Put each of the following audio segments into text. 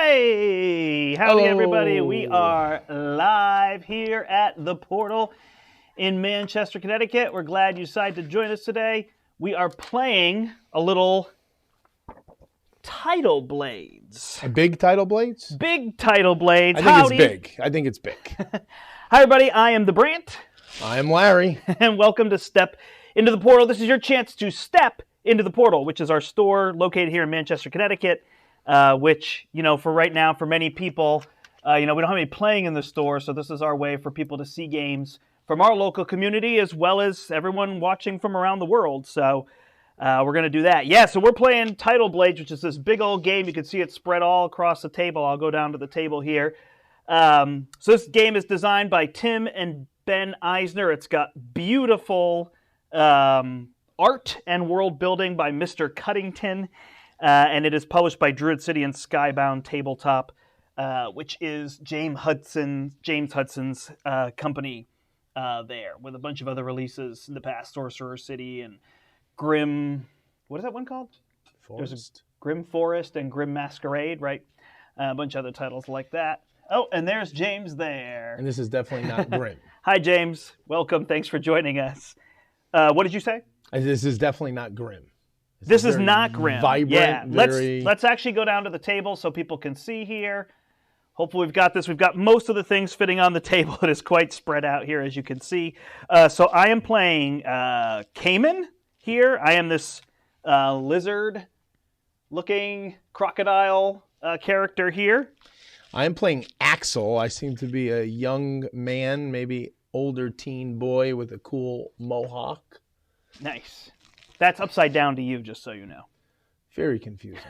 Hey, howdy Hello. everybody. We are live here at the Portal in Manchester, Connecticut. We're glad you decided to join us today. We are playing a little Tidal Blades. A big Tidal Blades? Big Tidal Blades. I think Howdy. it's big. I think it's big. Hi everybody, I am the Brandt. I am Larry. And welcome to Step into the Portal. This is your chance to step into the Portal, which is our store located here in Manchester, Connecticut. Which, for right now, for many people, we don't have any playing in the store, so this is our way for people to see games from our local community as well as everyone watching from around the world. So we're going to do that. Yeah, so we're playing Tidal Blades, which is this big old game. You can see it spread all across the table. I'll go down to the table here. So this game is designed by Tim and Ben Eisner. It's got beautiful art and world building by Mr. Cuddington. And it is published by Druid City and Skybound Tabletop, which is James Hudson's company there, with a bunch of other releases in the past, Sorcerer City and Grim... What is that one called? Forest. There's Grim Forest and Grim Masquerade, right? A bunch of other titles like that. Oh, and there's James there. And this is definitely not grim. Hi, James. Welcome. Thanks for joining us. What did you say? This is definitely not grim. This is not grim. Vibrant, yeah, very... let's actually go down to the table so people can see here. Hopefully we've got this. We've got most of the things fitting on the table. It is quite spread out here, as you can see. So I am playing Cayman here. I am this lizard-looking crocodile character here. I am playing Axel. I seem to be a young man, maybe older teen boy with a cool mohawk. Nice. That's upside down to you, just so you know. Very confusing.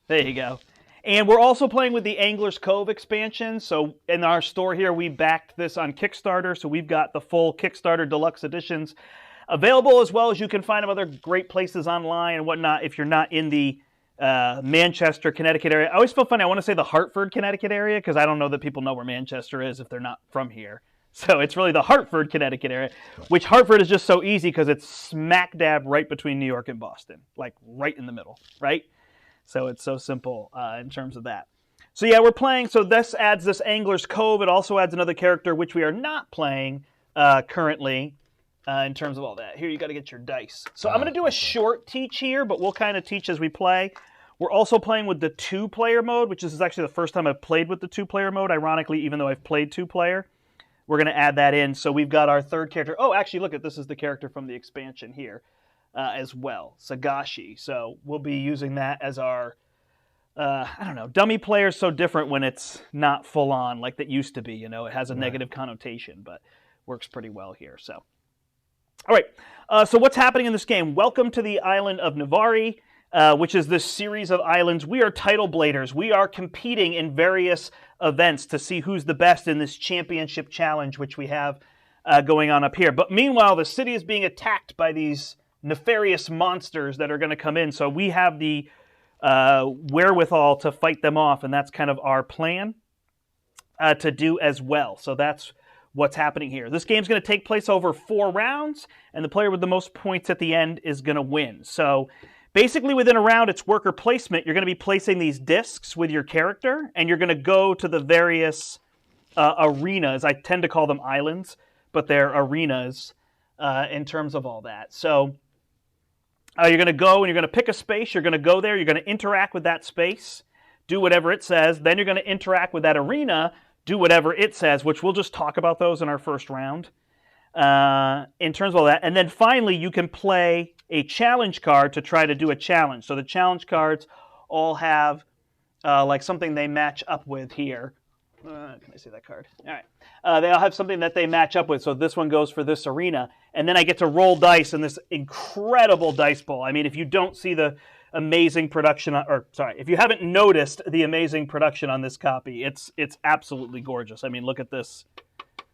There you go. And we're also playing with the Angler's Cove expansion. So in our store here, we backed this on Kickstarter. So we've got the full Kickstarter Deluxe editions available, as well as you can find them other great places online and whatnot if you're not in the Manchester, Connecticut area. I always feel funny. I want to say the Hartford, Connecticut area, because I don't know that people know where Manchester is if they're not from here. So it's really the Hartford, Connecticut area, which Hartford is just so easy because it's smack dab right between New York and Boston, like right in the middle, right? So it's so simple in terms of that. So yeah, we're playing. So this adds this Angler's Cove. It also adds another character, which we are not playing currently in terms of all that. Here, you got to get your dice. So I'm going to do a short teach here, but we'll kind of teach as we play. We're also playing with the two-player mode, which is actually the first time I've played with the two-player mode, ironically, even though I've played two-player. We're going to add that in. So we've got our third character. Oh, actually, look, this is the character from the expansion here as well, Sagashi. So we'll be using that as our, dummy player is so different when it's not full on like that used to be. It has a negative connotation, but works pretty well here. So, all right. So what's happening in this game? Welcome to the island of Navari, which is this series of islands. We are Tidal Bladers. We are competing in various events to see who's the best in this championship challenge, which we have going on up here. But meanwhile, the city is being attacked by these nefarious monsters that are going to come in. So we have the wherewithal to fight them off, and that's kind of our plan to do as well. So that's what's happening here. This game's going to take place over 4 rounds, and the player with the most points at the end is going to win. So basically, within a round, it's worker placement. You're going to be placing these discs with your character, and you're going to go to the various arenas. I tend to call them islands, but they're arenas in terms of all that. So you're going to go, and you're going to pick a space. You're going to go there. You're going to interact with that space, do whatever it says. Then you're going to interact with that arena, do whatever it says, which we'll just talk about those in our first round in terms of all that. And then finally, you can play a challenge card to try to do a challenge. So the challenge cards all have like something they match up with here. Can I see that card? All right. They all have something that they match up with. So this one goes for this arena. And then I get to roll dice in this incredible dice bowl. I mean, if you don't see the amazing production, if you haven't noticed the amazing production on this copy, it's absolutely gorgeous. I mean, look at this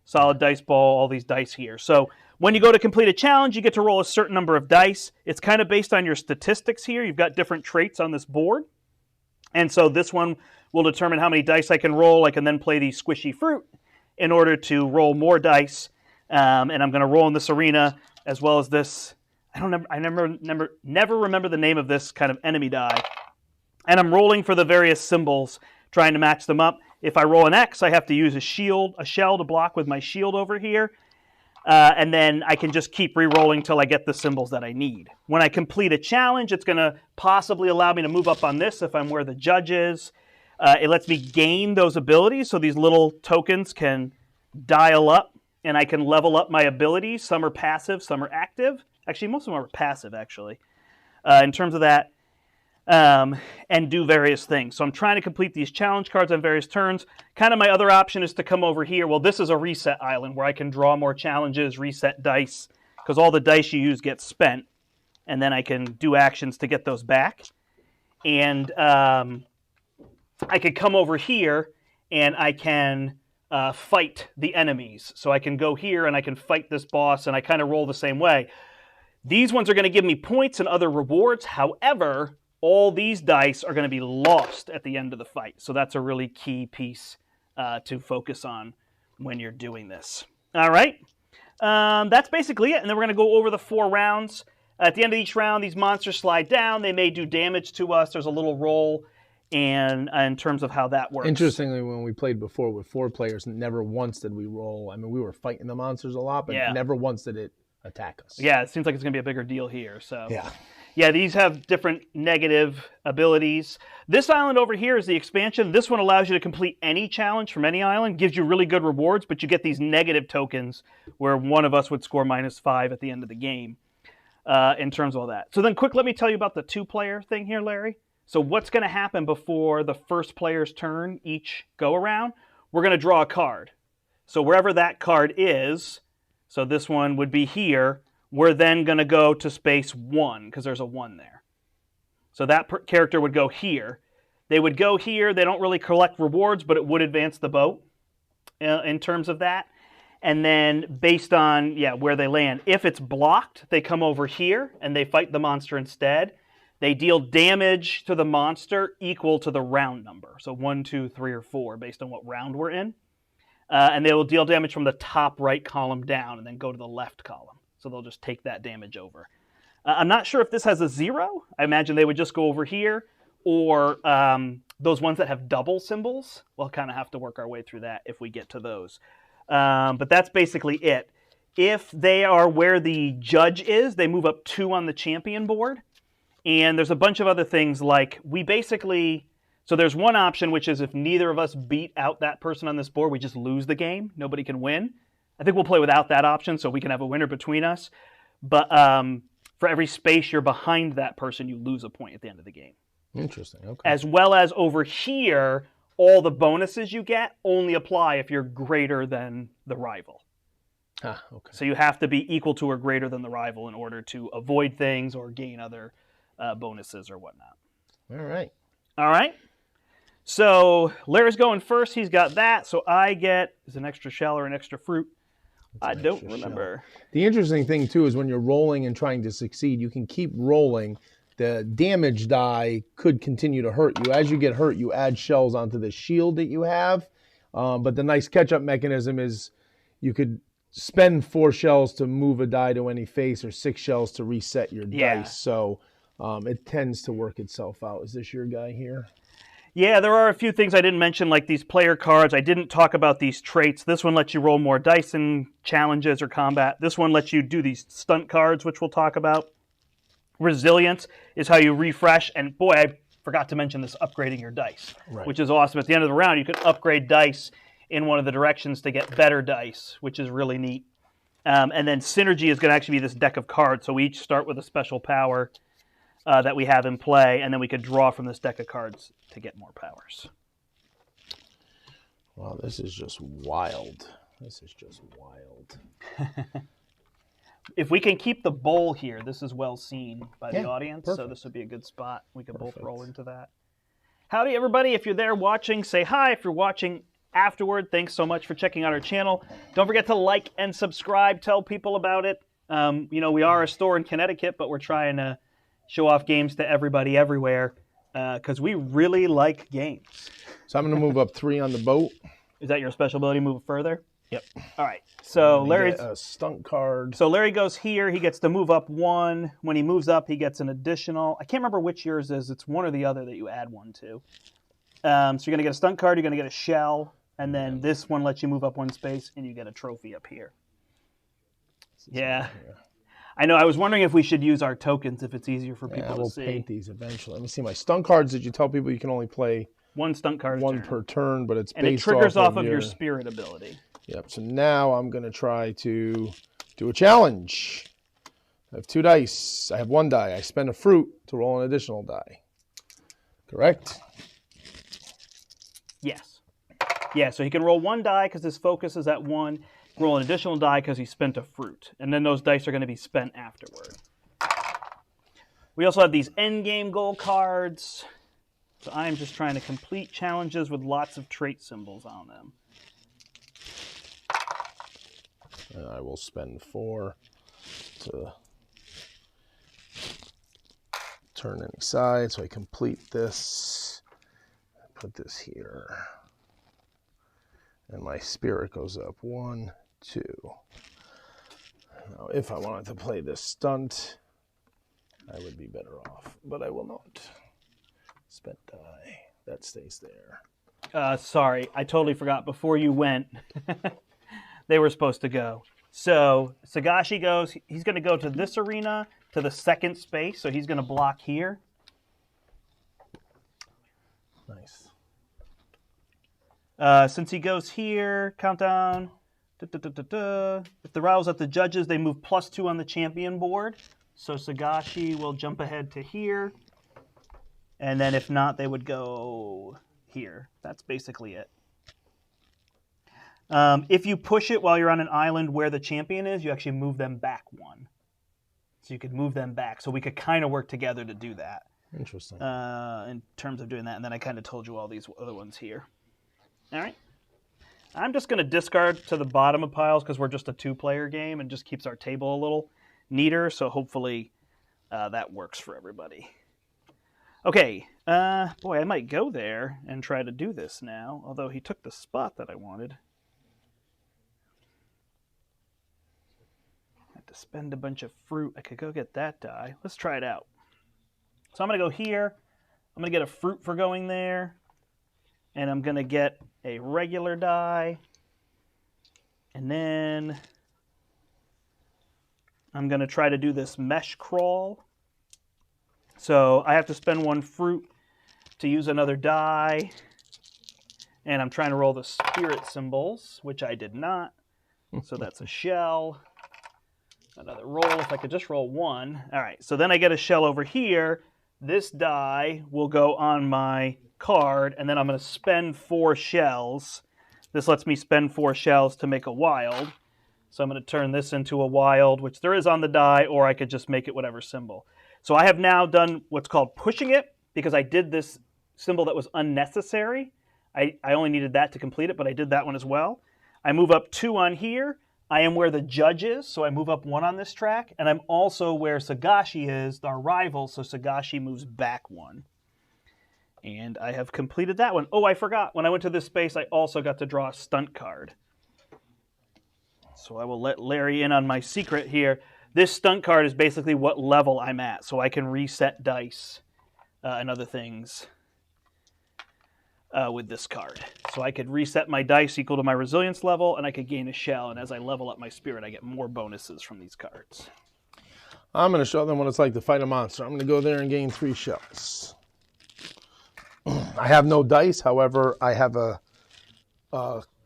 solid dice ball, all these dice here. So when you go to complete a challenge, you get to roll a certain number of dice. It's kind of based on your statistics here. You've got different traits on this board. And so this one will determine how many dice I can roll. I can then play the squishy fruit in order to roll more dice. And I'm going to roll in this arena as well as this. I never remember the name of this kind of enemy die. And I'm rolling for the various symbols, trying to match them up. If I roll an X, I have to use a shell to block with my shield over here. And then I can just keep re-rolling till I get the symbols that I need. When I complete a challenge, it's going to possibly allow me to move up on this if I'm where the judge is. It lets me gain those abilities, so these little tokens can dial up, and I can level up my abilities. Some are passive, some are active. Actually, most of them are passive, actually, in terms of that, and do various things. So I'm trying to complete these challenge cards on various turns. Kind of my other option is to come over here. Well, this is a reset island where I can draw more challenges, reset dice, because all the dice you use get spent, and then I can do actions to get those back. And I could come over here, and I can fight the enemies. So I can go here, and I can fight this boss, and I kind of roll the same way. These ones are going to give me points and other rewards. However, all these dice are going to be lost at the end of the fight. So that's a really key piece to focus on when you're doing this. All right. That's basically it. And then we're going to go over the 4 rounds. At the end of each round, these monsters slide down. They may do damage to us. There's a little roll and in terms of how that works. Interestingly, when we played before with 4 players, never once did we roll. I mean, we were fighting the monsters a lot, but never once did it attack us. Yeah, it seems like it's going to be a bigger deal here. So yeah, these have different negative abilities. This island over here is the expansion. This one allows you to complete any challenge from any island, gives you really good rewards, but you get these negative tokens where one of us would score -5 at the end of the game in terms of all that. So then quick, let me tell you about the 2-player thing here, Larry. So what's going to happen before the first player's turn each go around? We're going to draw a card. So wherever that card is, so this one would be here, we're then going to go to space 1 because there's a 1 there. So that character would go here. They would go here. They don't really collect rewards, but it would advance the boat in terms of that. And then based on where they land, if it's blocked, they come over here and they fight the monster instead. They deal damage to the monster equal to the round number. So 1, 2, 3, or 4 based on what round we're in. And they will deal damage from the top right column down and then go to the left column. So they'll just take that damage over. I'm not sure if this has a 0. I imagine they would just go over here. Or those ones that have double symbols, we'll kind of have to work our way through that if we get to those. But that's basically it. If they are where the judge is, they move up 2 on the champion board. And there's a bunch of other things like so there's one option, which is if neither of us beat out that person on this board, we just lose the game. Nobody can win. I think we'll play without that option so we can have a winner between us. But for every space you're behind that person, you lose a point at the end of the game. Interesting. Okay. As well as over here, all the bonuses you get only apply if you're greater than the rival. Ah, okay. So you have to be equal to or greater than the rival in order to avoid things or gain other bonuses or whatnot. All right. All right. So Larry's going first. He's got that. So I get is an extra shell or an extra fruit. I don't remember. Shell. The interesting thing too is when you're rolling and trying to succeed, you can keep rolling. The damage die could continue to hurt you. As you get hurt, you add shells onto the shield that you have. But the nice catch-up mechanism is you could spend 4 shells to move a die to any face or 6 shells to reset your dice. So it tends to work itself out. Is this your guy here? Yeah, there are a few things I didn't mention, like these player cards. I didn't talk about these traits. This one lets you roll more dice in challenges or combat. This one lets you do these stunt cards, which we'll talk about. Resilience is how you refresh. And boy, I forgot to mention this upgrading your dice, which is awesome. At the end of the round, you can upgrade dice in one of the directions to get better dice, which is really neat. And then synergy is going to actually be this deck of cards. So we each start with a special power that we have in play, and then we could draw from this deck of cards to get more powers. Wow, this is just wild. This is just wild. If we can keep the bowl here, this is well seen by the audience, perfect. so this would be a good spot. We could both roll into that. Howdy, everybody. If you're there watching, say hi. If you're watching afterward, thanks so much for checking out our channel. Don't forget to like and subscribe. Tell people about it. We are a store in Connecticut, but we're trying to show off games to everybody everywhere because we really like games. So I'm going to move up 3 on the boat. Is that your special ability? Move it further? Yep. All right. So Larry's a stunt card. So Larry goes here. He gets to move up 1. When he moves up, he gets an additional. I can't remember which yours is. It's one or the other that you add 1 to. So you're going to get a stunt card. You're going to get a shell. And then this one lets you move up 1 space, and you get a trophy up here. Yeah. I know. I was wondering if we should use our tokens if it's easier for people to see. We'll paint these eventually. Let me see my stunt cards. Did you tell people you can only play 1 stunt card per turn, but it's and it triggers off of your spirit ability. Yep. So now I'm going to try to do a challenge. I have 2 dice. I have 1 die. I spend a fruit to roll an additional die. Correct? Yes. Yeah, so he can roll 1 die because his focus is at 1. Roll an additional die because he spent a fruit. And then those dice are going to be spent afterward. We also have these endgame goal cards. So I'm just trying to complete challenges with lots of trait symbols on them. And I will spend 4 to turn any side. So I complete this. Put this here. And my spirit goes up 1, 2. Now, if I wanted to play this stunt, I would be better off, but I will not. Spent die. That stays there. Sorry, I totally forgot. Before you went, they were supposed to go. So Sagashi goes, he's going to go to this arena, to the 2nd space, so he's going to block here. Nice. Since he goes here, countdown. If the rival's at the judges, they move +2 on the champion board. So Sagashi will jump ahead to here. And then if not, they would go here. That's basically it. If you push it while you're on an island where the champion is, you actually move them back 1. So you could move them back. So we could kind of work together to do that. Interesting. In terms of doing that. And then I kind of told you all these other ones here. All right. I'm just going to discard to the bottom of piles because we're just a 2-player game and just keeps our table a little neater. So hopefully that works for everybody. Okay. Boy, I might go there and try to do this now, although he took the spot that I wanted. I have to spend a bunch of fruit. I could go get that die. Let's try it out. So I'm going to go here. I'm going to get a fruit for going there. And I'm going to get a regular die. And then I'm going to try to do this mesh crawl. So I have to spend 1 fruit to use another die. And I'm trying to roll the spirit symbols, which I did not. So that's a shell. Another roll, if I could just roll 1. All right, so then I get a shell over here. This die will go on my card, and then I'm going to spend 4 shells. This lets me spend 4 shells to make a wild. So I'm going to turn this into a wild, which there is on the die, or I could just make it whatever symbol. So I have now done what's called pushing it, because I did this symbol that was unnecessary. I only needed that to complete it, but I did that one as well. I move up 2 on here. I am where the judge is, so I move up 1 on this track. And I'm also where Sagashi is, our rival, so Sagashi moves back 1. And I have completed that one. Oh, I forgot. When I went to this space, I also got to draw a stunt card. So I will let Larry in on my secret here. This stunt card is basically what level I'm at, so I can reset dice and other things with this card. So I could reset my dice equal to my resilience level, and I could gain a shell, and as I level up my spirit, I get more bonuses from these cards. I'm going to show them what it's like to fight a monster. I'm going to go there and gain 3 shells. I have no dice, however, I have a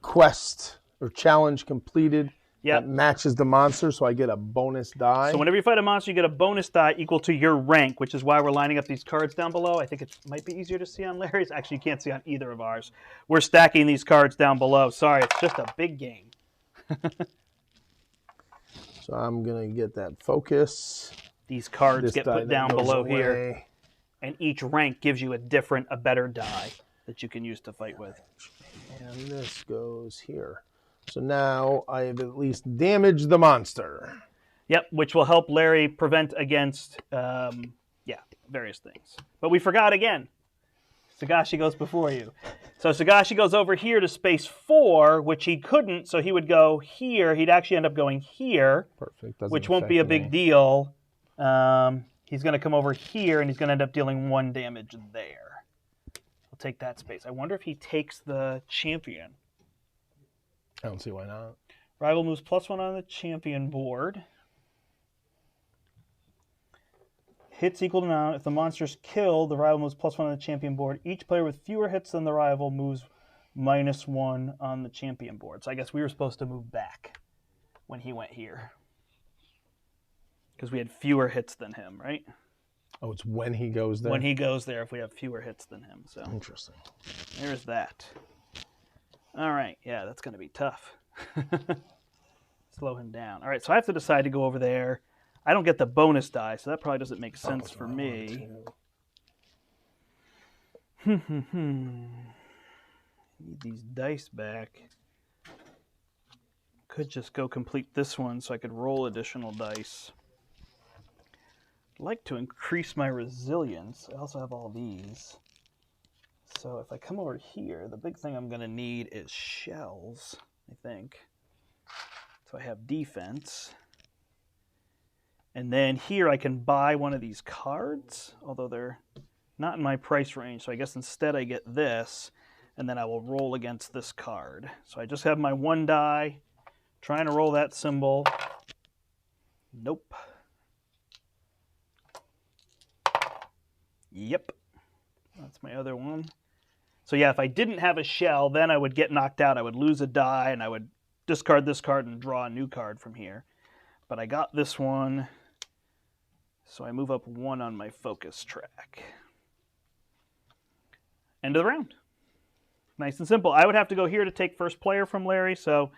quest or challenge completed that matches the monster, so I get a bonus die. So whenever you fight a monster, you get a bonus die equal to your rank, which is why we're lining up these cards down below. I think it might be easier to see on Larry's. Actually, you can't see on either of ours. We're stacking these cards down below. Sorry, it's just a big game. So I'm going to get that focus. These cards get put down below here. And each rank gives you a better die that you can use to fight with. And this goes here. So now I have at least damaged the monster. Yep, which will help Larry prevent against, various things. But we forgot again. Sagashi goes before you. So Sagashi goes over here to space 4, which he couldn't, so he would go here. He'd actually end up going here, Perfect. Doesn't which won't be a affect big me. deal. He's going to come over here, and he's going to end up dealing 1 damage there. I'll take that space. I wonder if he takes the champion. I don't see why not. Rival moves +1 on the champion board. Hits equal to amount. If the monster's killed, the rival moves +1 on the champion board. Each player with fewer hits than the rival moves -1 on the champion board. So I guess we were supposed to move back when he went here. Because we had fewer hits than him, right? Oh, it's when he goes there? When he goes there, if we have fewer hits than him. So Interesting. there's that. All right. Yeah, that's going to be tough. Slow him down. All right, so I have to decide to go over there. I don't get the bonus die, so that probably doesn't make sense for me. Need these dice back. Could just go complete this one so I could roll additional dice. I'd like to increase my resilience. I also have all these. So if I come over here, the big thing I'm going to need is shells, I think. So I have defense. And then here I can buy one of these cards, although they're not in my price range. So I guess instead I get this, and then I will roll against this card. So I just have my 1 die, trying to roll that symbol. Nope. Yep. That's my other one. So yeah, if I didn't have a shell, then I would get knocked out. I would lose a die, and I would discard this card and draw a new card from here. But I got this one, so I move up 1 on my focus track. End of the round. Nice and simple. I would have to go here to take first player from Larry, so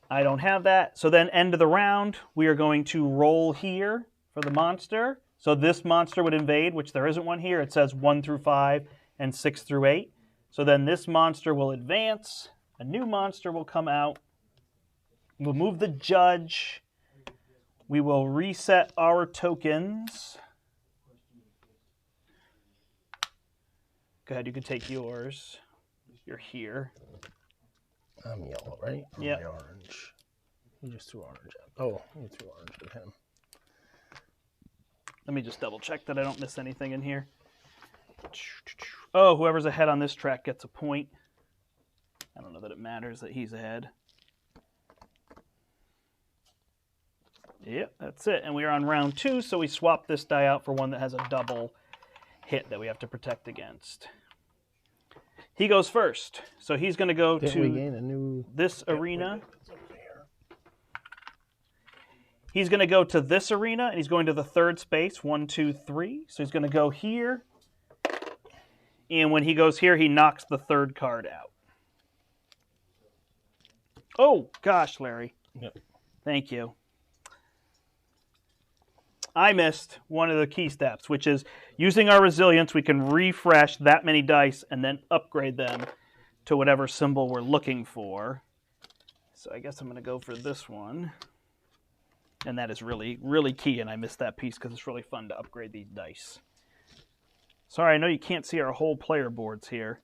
I don't have that. So then end of the round, we are going to roll here for the monster. So this monster would invade, which there isn't one here. It says 1 through 5 and 6 through 8. So then this monster will advance. A new monster will come out. We'll move the judge. We will reset our tokens. Go ahead, you can take yours. You're here. I'm yellow, right? Yeah. I'm orange. You just threw orange at Oh, you threw orange at him. Let me just double check that I don't miss anything in here. Oh, whoever's ahead on this track gets a point. I don't know that it matters that he's ahead. Yep, that's it. And we are on round 2, so we swap this die out for one that has a double hit that we have to protect against. He goes first, so he's going to go to this arena. He's going to go to this arena, and he's going to the 3rd space, 1, 2, 3. So he's going to go here, and when he goes here, he knocks the 3rd card out. Oh, gosh, Larry. Yep. Thank you. I missed one of the key steps, which is using our resilience, we can refresh that many dice and then upgrade them to whatever symbol we're looking for. So I guess I'm going to go for this one. And that is really, really key, and I missed that piece because it's really fun to upgrade these dice. Sorry, I know you can't see our whole player boards here,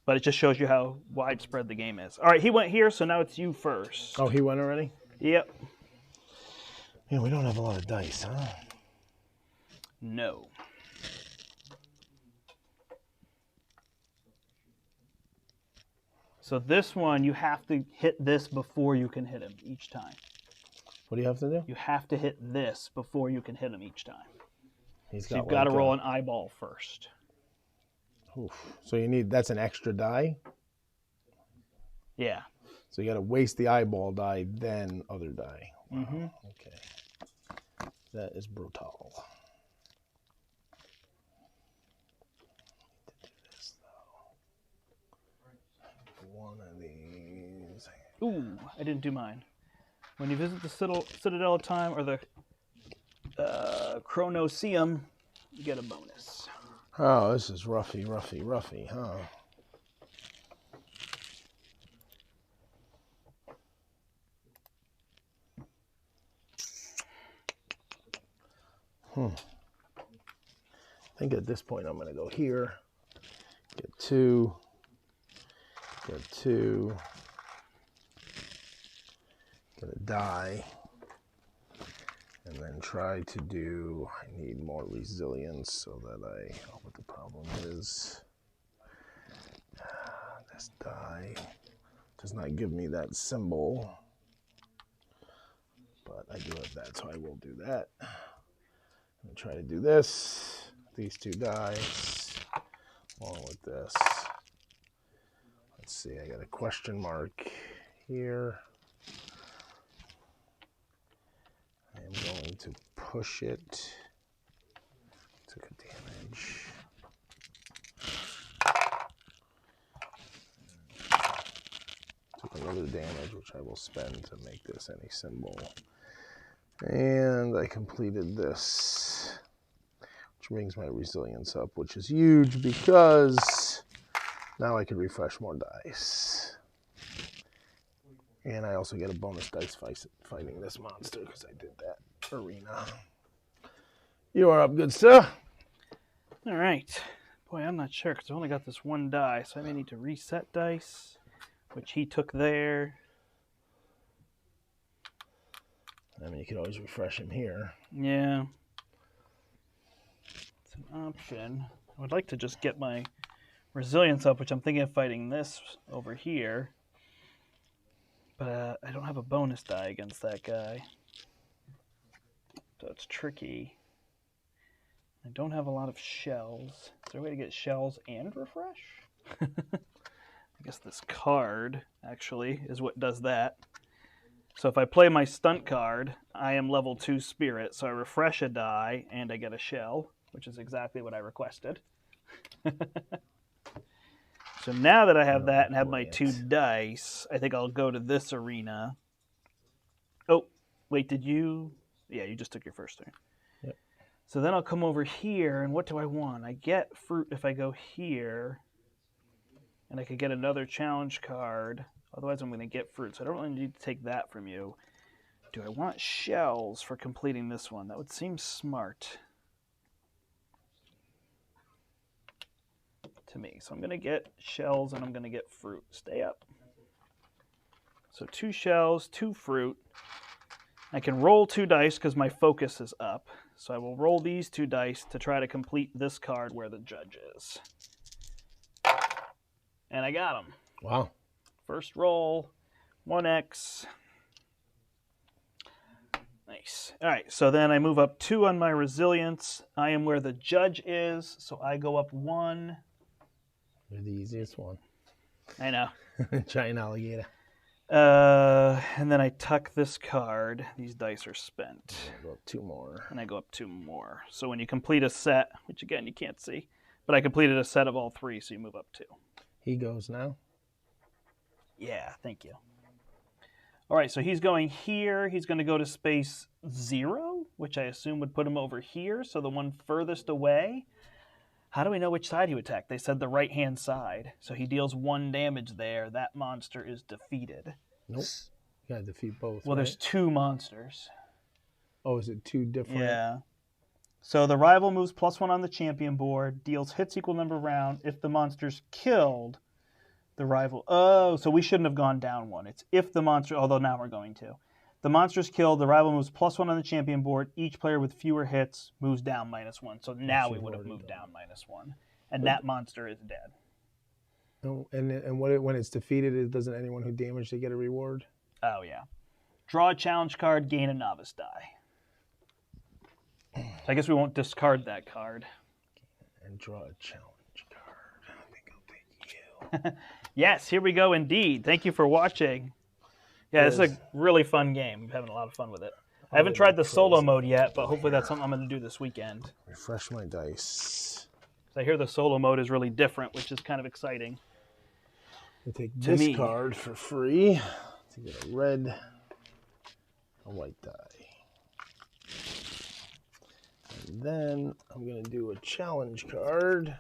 but it just shows you how widespread the game is. All right, he went here, so now it's you first. Oh, he went already? Yep. Yeah, we don't have a lot of dice, huh? No. So this one, you have to hit this before you can hit him each time. What do you have to do? You have to hit this before you can hit him each time. So you've got to roll an eyeball first. Oof. So that's an extra die? Yeah. So you got to waste the eyeball die, then other die. Wow. Mm-hmm. Okay. That is brutal. I need to do this, though. One of these. Ooh, I didn't do mine. When you visit the Citadel time or the Chronoseum, you get a bonus. Oh, this is roughy, huh? I think at this point I'm going to go here. 2. Get 2. Get a die. And then try to do, I need more resilience so that what the problem is, this die does not give me that symbol, but I do have that, so I will do that. I'm gonna try to do this, these 2 dice, along with this. Let's see, I got a question mark here. I am going to push it. Took a damage. Took another damage, which I will spend to make this any symbol. And I completed this, which brings my resilience up, which is huge because now I can refresh more dice. And I also get a bonus dice fighting this monster because I did that arena. You are up, good sir. All right. Boy, I'm not sure because I only got this 1 die, so I may need to reset dice, which he took there. I mean, you could always refresh him here. Yeah. It's an option. I would like to just get my resilience up, which I'm thinking of fighting this over here. But I don't have a bonus die against that guy. So it's tricky. I don't have a lot of shells. Is there a way to get shells and refresh? I guess this card, actually, is what does that. So if I play my stunt card, I am level 2 spirit, so I refresh a die and I get a shell, which is exactly what I requested. So now that I have that and have my 2 dice, I think I'll go to this arena. Oh, wait, did you? Yeah, you just took your first turn. Yep. So then I'll come over here, and what do I want? I get fruit if I go here, and I could get another challenge card. Otherwise, I'm going to get fruit, so I don't really need to take that from you. Do I want shells for completing this one? That would seem smart to me. So I'm going to get shells, and I'm going to get fruit. Stay up. So 2 shells, 2 fruit. I can roll 2 dice because my focus is up. So I will roll these 2 dice to try to complete this card where the judge is. And I got him. Wow. First roll, 1x. Nice. All right, so then I move up 2 on my resilience. I am where the judge is, so I go up 1. You're the easiest one. I know. Giant alligator. And then I tuck this card. These dice are spent. I go up 2 more. And I go up 2 more. So when you complete a set, which again you can't see, but I completed a set of all 3, so you move up 2. He goes now. Yeah, thank you. All right, so he's going here. He's going to go to space 0, which I assume would put him over here, so the one furthest away. How do we know which side he would attack? They said the right-hand side. So he deals 1 damage there. That monster is defeated. Nope. You gotta defeat both. Well, right? there's 2 monsters. Oh, is it 2 different? Yeah. So the rival moves +1 on the champion board, deals hits equal number of rounds. If the monster's killed, the rival... Oh, so we shouldn't have gone down 1. It's if the monster... Although now we're going to. The monster's killed, the rival moves +1 on the champion board. Each player with fewer hits moves down -1. So now we would have moved down -1. And that monster is dead. Oh, and when it's defeated, doesn't anyone who damaged it get a reward? Oh, yeah. Draw a challenge card, gain a novice die. So I guess we won't discard that card. And draw a challenge card. I think I'll take you. Yes, here we go indeed. Thank you for watching. Yeah, this is a really fun game. I'm having a lot of fun with it. I haven't tried the solo mode yet, but hopefully that's something I'm going to do this weekend. Refresh my dice. I hear the solo mode is really different, which is kind of exciting. I take this card for free to get a red, a white die. And then I'm going to do a challenge card.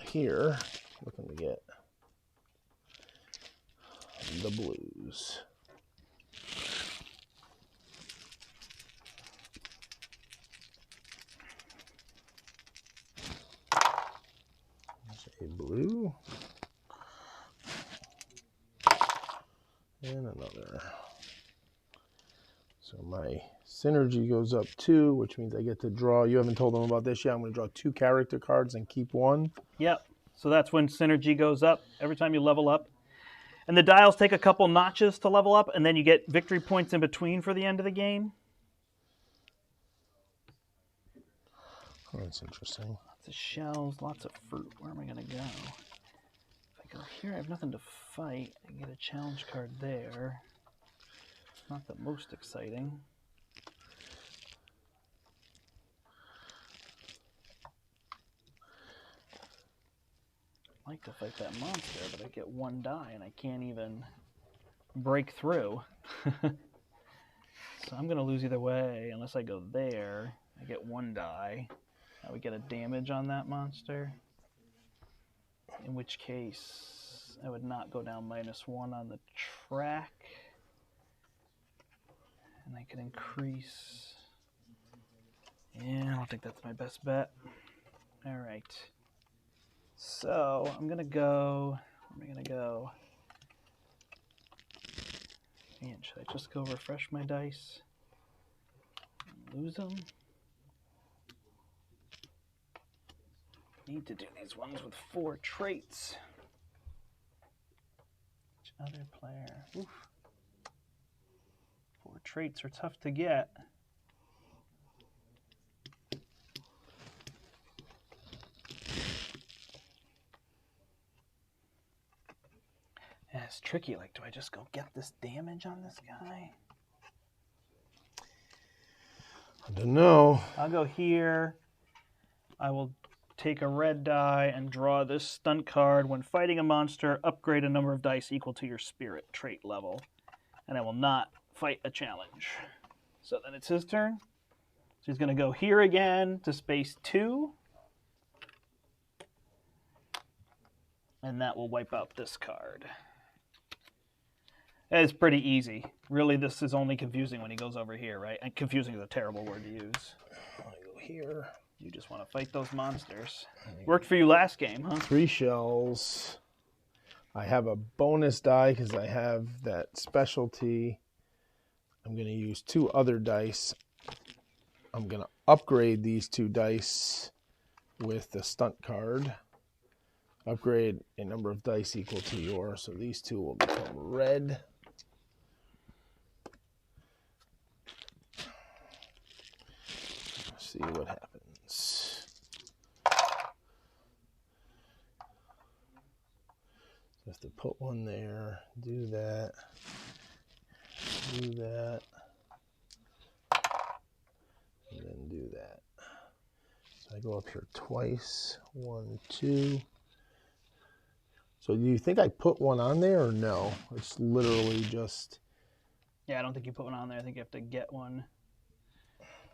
Here, looking to get the blues. blue. And another. So my synergy goes up 2, which means I get to draw. You haven't told them about this yet. I'm going to draw 2 character cards and keep 1. Yep. So that's when synergy goes up every time you level up. And the dials take a couple notches to level up, and then you get victory points in between for the end of the game. Oh, that's interesting. Lots of shells, lots of fruit. Where am I going to go? If I go here, I have nothing to fight. I can get a challenge card there. Not the most exciting. I'd like to fight that monster, but I get 1 die and I can't even break through. So I'm going to lose either way unless I go there. I get 1 die. Now we get a damage on that monster. In which case, I would not go down -1 on the track. And I can increase. Yeah, I don't think that's my best bet. All right. So I'm going to go. Where am I going to go? Man, should I just go refresh my dice? Lose them? Need to do these ones with 4 traits. Which other player? Oof. 4 traits are tough to get. Yeah, it's tricky. Like, do I just go get this damage on this guy? I don't know. I'll go here. I will take a red die and draw this stunt card. When fighting a monster, upgrade a number of dice equal to your spirit trait level. And I will not fight a challenge. So then it's his turn. So he's going to go here again to space 2. And that will wipe out this card. It's pretty easy. Really, this is only confusing when he goes over here, right? And confusing is a terrible word to use. I go here. You just want to fight those monsters. Worked for you last game, huh? 3 shells. I have a bonus die because I have that specialty. I'm going to use 2 other dice. I'm going to upgrade these 2 dice with the stunt card. Upgrade a number of dice equal to yours. So these 2 will become red. Let's see what happens. So I have to put 1 there, do that, and then do that. So I go up here twice, 1, 2. So do you think I put 1 on there or no? It's literally just... Yeah, I don't think you put 1 on there. I think you have to get 1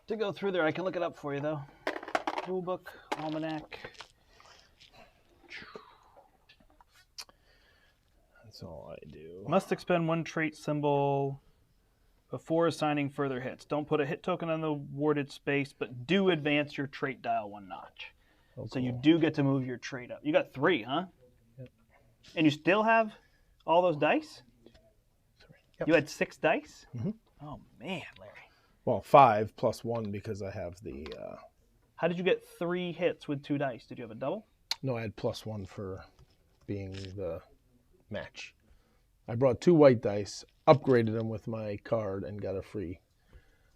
to go through there. I can look it up for you, though. Rule book, almanac. That's all I do. Must expend 1 trait symbol before assigning further hits. Don't put a hit token on the warded space, but do advance your trait dial 1 notch. Oh, so you cool. do get to move your trait up. You got 3, huh? Yep. And you still have all those dice? 3. Yep. You had 6 dice? Mm-hmm. Oh, man, Larry. Well, 5 plus 1 because I have the... How did you get 3 hits with 2 dice? Did you have a double? No, I had plus 1 for being the match. I brought 2 white dice, upgraded them with my card, and got a free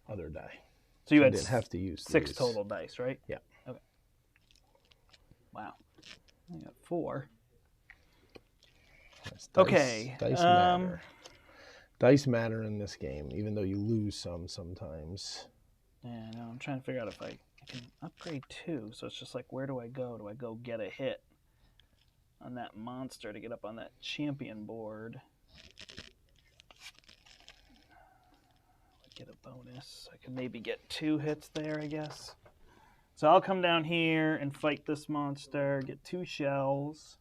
other die. So you had didn't have to use 6 these. total dice, right? Yeah. Okay. Wow. I got 4. That's dice, Okay. Dice matter. Dice matter in this game, even though you lose some sometimes. Yeah, no, I'm trying to figure out if I can upgrade 2. So it's just like, where do I go? Do I go get a hit on that monster to get up on that champion board? Get a bonus. I could maybe get 2 hits there, I guess. So I'll come down here and fight this monster, get 2 shells.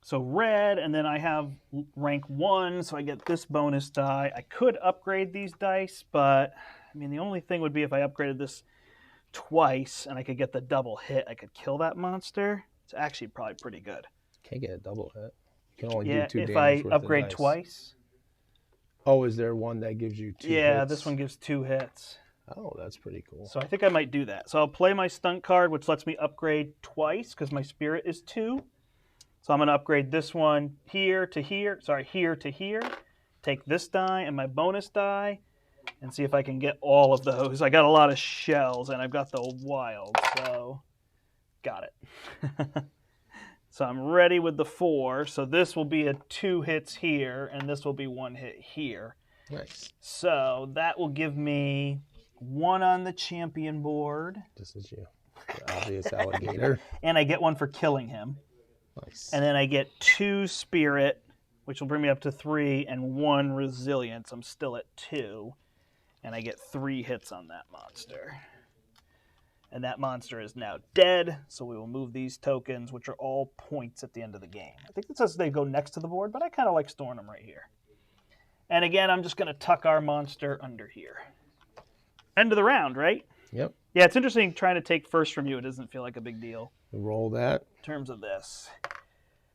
So red, and then I have rank 1, so I get this bonus die. I could upgrade these dice, but I mean, the only thing would be if I upgraded this twice and I could get the double hit, I could kill that monster. It's actually probably pretty good. Can't get a double hit. You can only Yeah, do 2 if damage I worth upgrade of dice. twice. Oh, is there one that gives you 2 hits? Yeah, this one gives 2 hits. Oh, that's pretty cool. So I think I might do that. So I'll play my stunt card, which lets me upgrade twice because my spirit is 2. So I'm going to upgrade this one here to here. Sorry, here to here. Take this die and my bonus die and see if I can get all of those. I got a lot of shells and I've got the wild, so got it. So I'm ready with the 4. So this will be a 2 hits here and this will be 1 hit here. Nice. So that will give me 1 on the champion board. This is you. The obvious alligator. And I get 1 for killing him. Nice. And then I get 2 spirit, which will bring me up to 3, and 1 resilience. I'm still at 2. And I get 3 hits on that monster. And that monster is now dead, so we will move these tokens, which are all points at the end of the game. I think it says they go next to the board, but I kind of like storing them right here. And again, I'm just going to tuck our monster under here. End of the round, right? Yep. Yeah, it's interesting trying to take first from you. It doesn't feel like a big deal. Roll that. In terms of this.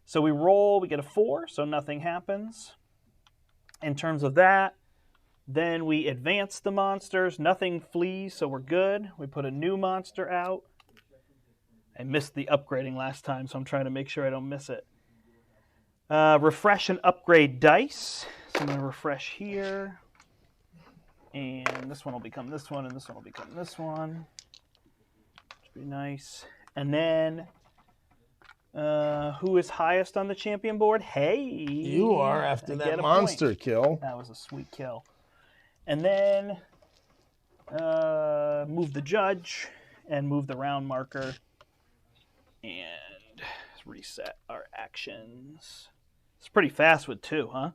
So we roll, we get a 4, so nothing happens. In terms of that, then we advance the monsters. Nothing flees, so we're good. We put a new monster out. I missed the upgrading last time, so I'm trying to make sure I don't miss it. Refresh and upgrade dice. So I'm going to refresh here. And this one will become this one, and this one will become this one. Should be nice. And then, who is highest on the champion board? Hey! You are after I that get a monster point. kill. That was a sweet kill. And then move the judge and move the round marker and reset our actions. It's pretty fast with 2, huh?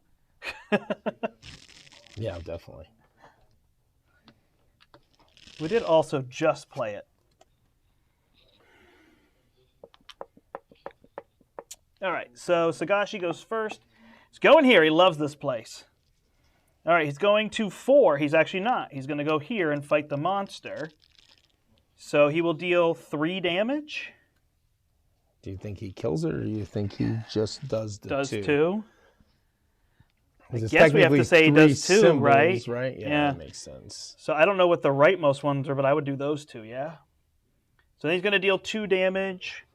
Yeah, definitely. We did also just play it. All right, so Sagashi goes first. He's going here. He loves this place. All right, he's going to 4. He's actually not. He's going to go here and fight the monster. So he will deal 3 damage. Do you think he kills it, or do you think he just does the 2? Does 2. I It's guess we have to say he does 2, symbols, right? Right? Yeah, that makes sense. So I don't know what the rightmost ones are, but I would do those 2, yeah? So he's going to deal 2 damage.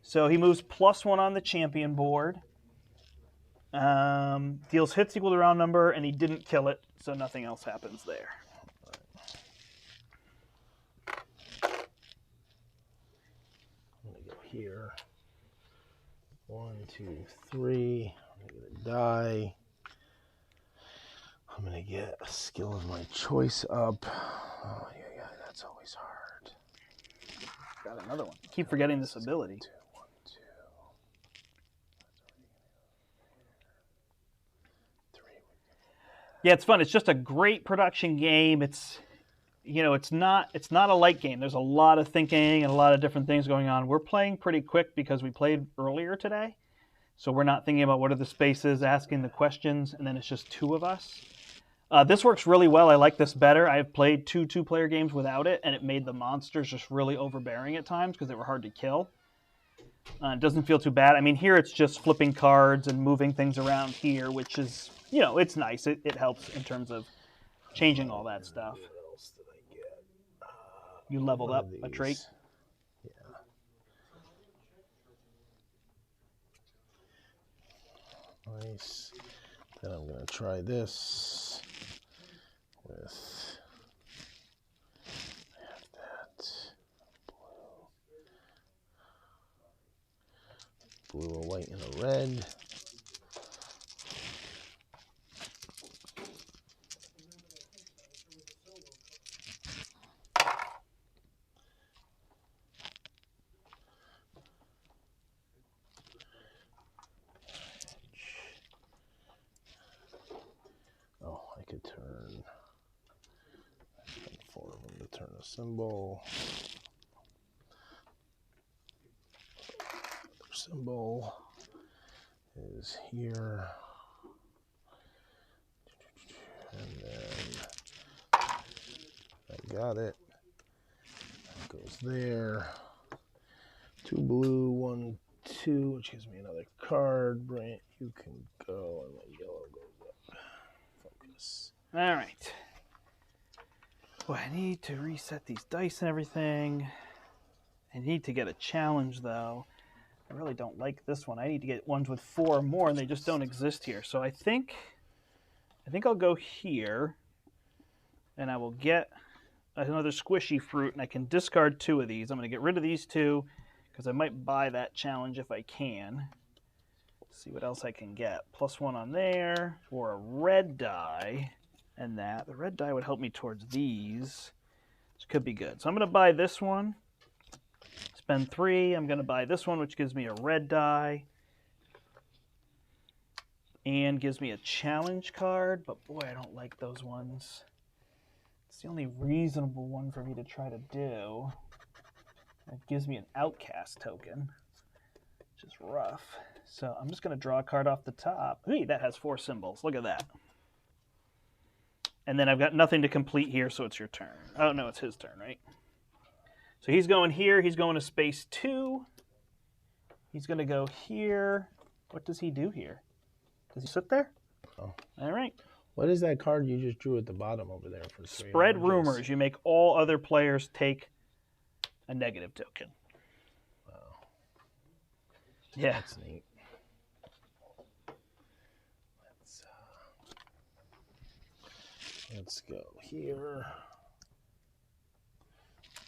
So he moves +1 on the champion board. Deals hits equal to round number, and he didn't kill it, so nothing else happens there. I'm going to go here. 1, 2, 3. I'm going to get a die. I'm going to get a skill of my choice up. Oh, yeah, that's always hard. Got another one. Keep forgetting this ability. 2, 1, 2. 3. Yeah, it's fun. It's just a great production game. It's, you know, it's not a light game. There's a lot of thinking and a lot of different things going on. We're playing pretty quick because we played earlier today. So we're not thinking about what are the spaces, asking the questions, and then it's just 2 of us. This works really well. I like this better. I've played 2 two-player games without it, and it made the monsters just really overbearing at times because they were hard to kill. It doesn't feel too bad. I mean, here it's just flipping cards and moving things around here, which is, you know, it's nice. It helps in terms of changing all that stuff. What else did I get? You leveled up a trait. Yeah. Nice. Then I'm going to try this with, I have that blue, a white, and a red. Oh, I could turn 4 of them to turn a symbol. Their symbol is here. And then I got it. goes there. 2 blue, 1, 2, which gives me another card. Brandt, you can go, and my yellow goes up. Focus. All right. Boy, I need to reset these dice and everything. I need to get a challenge, though. I really don't like this one. I need to get ones with 4 or more, and they just don't exist here. So I think I'll go here, and I will get another squishy fruit, and I can discard 2 of these. I'm going to get rid of these 2 because I might buy that challenge if I can. See what else I can get. +1 on there for a red die, and that. The red die would help me towards these, which could be good. So I'm going to buy this one. Spend 3. I'm going to buy this one, which gives me a red die and gives me a challenge card. But boy, I don't like those ones. It's the only reasonable one for me to try to do. It gives me an outcast token, which is rough. So I'm just going to draw a card off the top. Hey, that has 4 symbols. Look at that. And then I've got nothing to complete here, so it's your turn. Oh, no, it's his turn, right? So he's going here. He's going to space 2. He's going to go here. What does he do here? Does he sit there? Oh. All right. What is that card you just drew at the bottom over there for 3? Spread rumors. You make all other players take a negative token. Wow. Yeah. That's neat. Let's go here.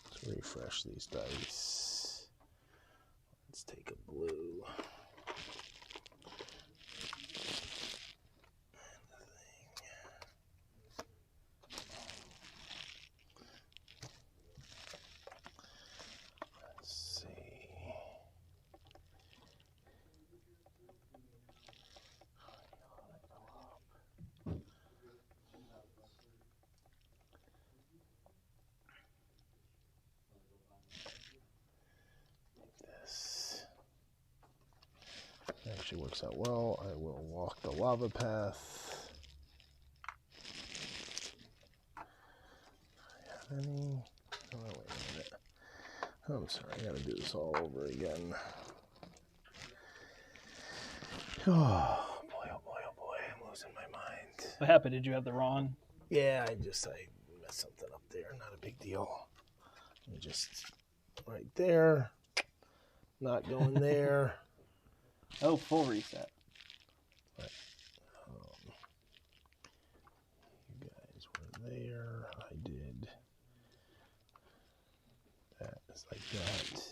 Let's refresh these dice. Let's take a blue. Actually works out well. I will walk the lava path. Have any? Oh, wait a minute. I'm sorry, I gotta do this all over again. Oh boy, oh boy, oh boy, I'm losing my mind. What happened? Did you have the wrong? Yeah, I messed something up there. Not a big deal. Just right there. Not going there. Oh, full reset. Right. You guys were there. I did. That is like that.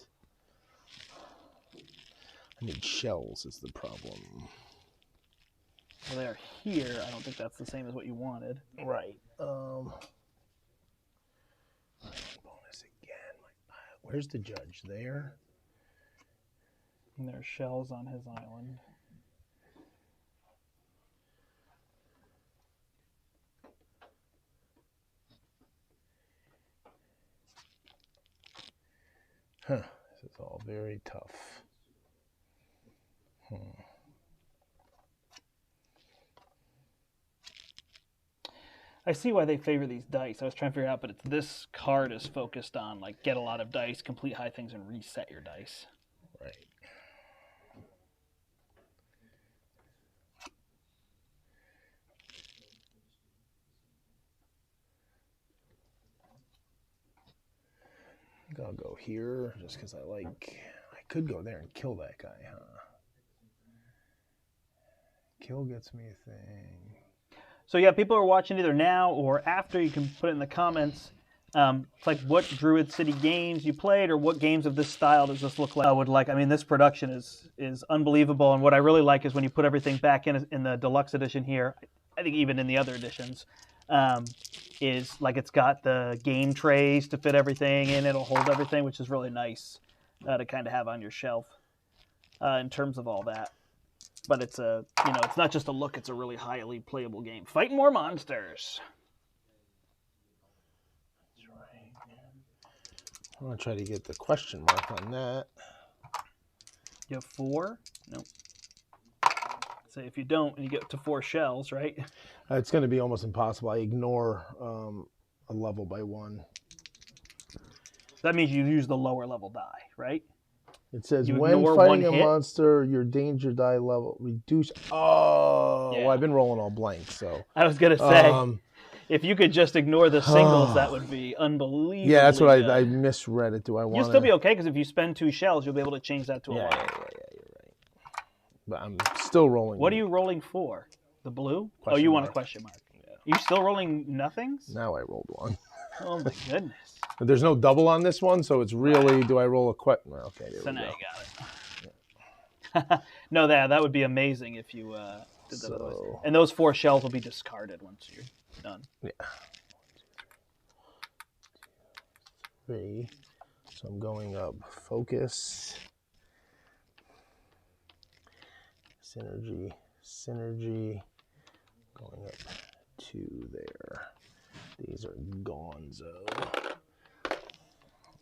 I need shells is the problem. Well, they're here. I don't think that's the same as what you wanted. Right. Bonus again. Where's the judge? There? And there are shells on his island. Huh. This is all very tough. I see why they favor these dice. I was trying to figure out, but it's this card is focused on like get a lot of dice, complete high things, and reset your dice. Right. I think I'll go here just because I could go there and kill that guy, huh? Kill gets me a thing. So yeah, people are watching either now or after. You can put it in the comments. It's like what Druid City games you played or what games of this style does this look like? I would like. I mean, this production is unbelievable. And what I really like is when you put everything back in the deluxe edition here. I think even in the other editions, is like it's got the game trays to fit everything in. It'll hold everything, which is really nice to kind of have on your shelf in terms of all that. But it's it's not just a look, it's a really highly playable game. Fighting more monsters. That's right. I'm going to try to get the question mark on that. You have 4? Nope. So if you don't, and you get to 4 shells, right? It's going to be almost impossible. I ignore a level by 1. That means you use the lower level die, right? It says You when ignore fighting one a hit? monster, your danger die level reduce. Oh, Yeah. well, I've been rolling all blank, so. I was gonna say, if you could just ignore the singles, that would be unbelievably Yeah, that's what good. I misread it. Do I want to? You'll still be okay because if you spend 2 shells, you'll be able to change that to a wild. Yeah, you're right. But I'm still rolling. What are you rolling for? The blue? Question you want a mark. question mark. Yeah. Are you still rolling nothings? Now I rolled one. Oh my goodness. But there's no double on this one, so it's really, do I roll a question? Okay, there So we now go. you got it. No, that would be amazing if you did that otherwise. So, And those 4 shells will be discarded once you're done. yeah. 3. So I'm going up focus, synergy, going up 2 there. These are gonzo.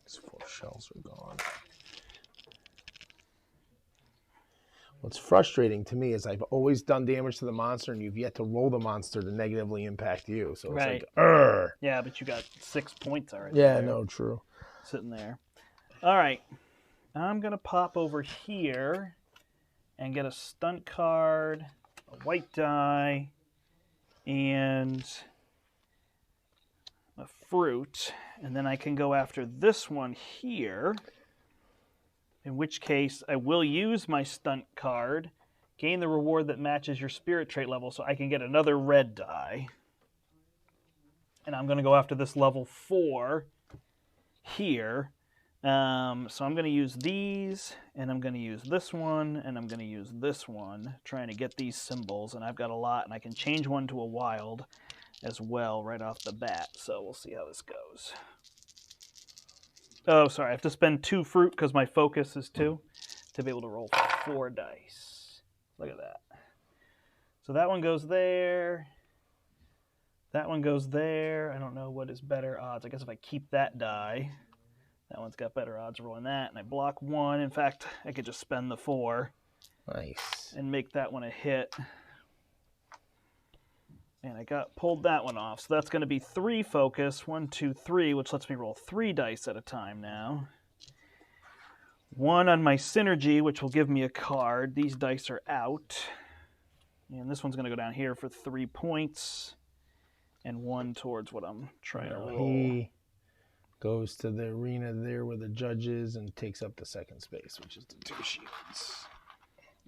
These 4 shells are gone. What's frustrating to me is I've always done damage to the monster, and you've yet to roll the monster to negatively impact you. So it's like, Urgh. Yeah, but you got 6 points already. Yeah, no, true. Sitting there. All right. I'm going to pop over here and get a stunt card, a white die, and a fruit. And then I can go after this one here. In which case, I will use my stunt card, gain the reward that matches your spirit trait level, so I can get another red die. And I'm going to go after this level 4 here. So I'm going to use these, and I'm going to use this one, and I'm going to use this one, trying to get these symbols. And I've got a lot, and I can change one to a wild as well right off the bat. So we'll see how this goes. Oh, sorry, I have to spend 2 fruit because my focus is 2 to be able to roll 4 dice. Look at that. So that one goes there. That one goes there. I don't know what is better odds. I guess if I keep that die, that one's got better odds of rolling that. And I block 1. In fact, I could just spend the 4. Nice. And make that one a hit. And I pulled that one off. So that's going to be 3 focus. 1, 2, 3, which lets me roll 3 dice at a time now. 1 on my synergy, which will give me a card. These dice are out. And this one's going to go down here for 3 points. And 1 towards what I'm trying to roll. He goes to the arena there where the judge is and takes up the second space, which is the 2 shields.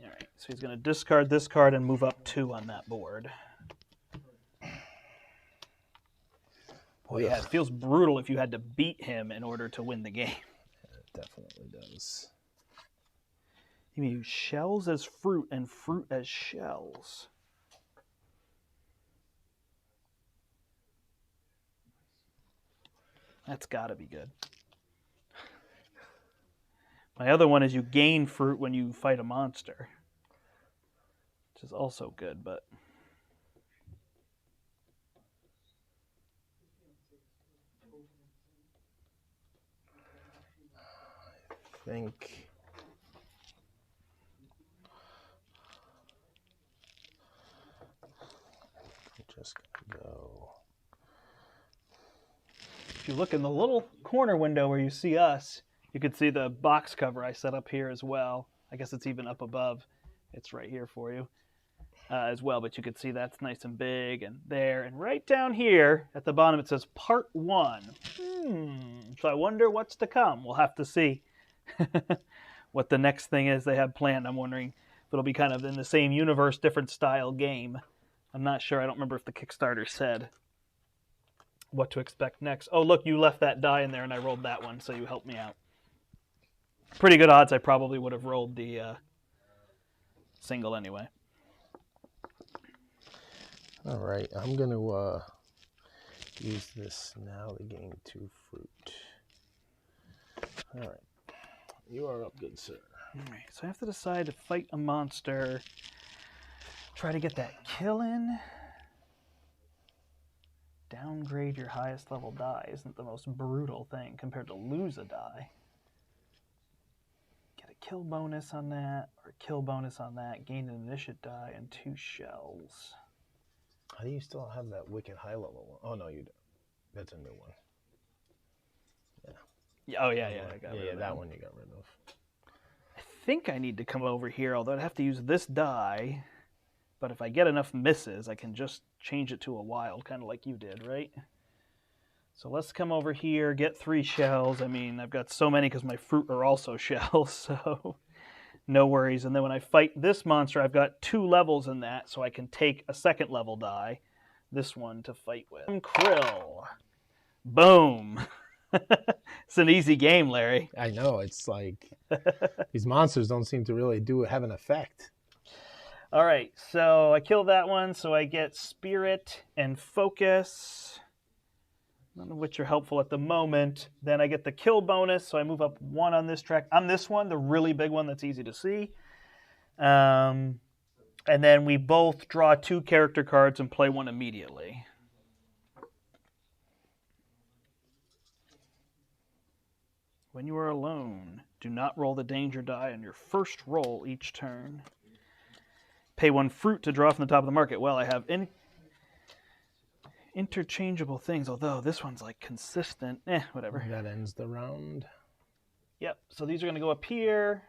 All right, so he's going to discard this card and move up 2 on that board. Boy, yeah, it feels brutal if you had to beat him in order to win the game. It definitely does. You use shells as fruit and fruit as shells. That's got to be good. My other one is you gain fruit when you fight a monster, which is also good, but... I think I'm just gonna go. If you look in the little corner window where you see us, you can see the box cover I set up here as well. I guess it's even up above. It's right here for you as well, but you can see that's nice and big and there. And right down here at the bottom it says Part 1. So I wonder what's to come. We'll have to see what the next thing is they have planned. I'm wondering if it'll be kind of in the same universe, different style game. I'm not sure. I don't remember if the Kickstarter said what to expect next. Oh, look, you left that die in there and I rolled that one, so you helped me out. Pretty good odds I probably would have rolled the single anyway. All right, I'm going to use this now to gain 2 fruit. All right, you are up, good sir. All right, so I have to decide to fight a monster, try to get that kill in. Downgrade your highest level die isn't the most brutal thing compared to lose a die. Get a kill bonus on that, or a kill bonus on that, gain an initiate die and 2 shells. How do you still have that wicked high level one? Oh, no, you don't. That's a new one. Oh, yeah, I got rid Yeah, of that one you got rid of. I think I need to come over here, although I'd have to use this die. But if I get enough misses, I can just change it to a wild, kind of like you did, right? So let's come over here, get 3 shells. I mean, I've got so many because my fruit are also shells, so no worries. And then when I fight this monster, I've got 2 levels in that, so I can take a 2nd level die, this one, to fight with. Krill. Boom. It's an easy game, Larry. I know, it's like these monsters don't seem to really have an effect. All right, so I kill that one, so I get Spirit and Focus, none of which are helpful at the moment. Then I get the kill bonus, so I move up 1 on this track. On this one, the really big one that's easy to see. And then we both draw 2 character cards and play 1 immediately. When you are alone, do not roll the danger die on your first roll each turn. Pay 1 fruit to draw from the top of the market. Well, I have interchangeable things, although this one's like consistent. Whatever. That ends the round. Yep, so these are going to go up here.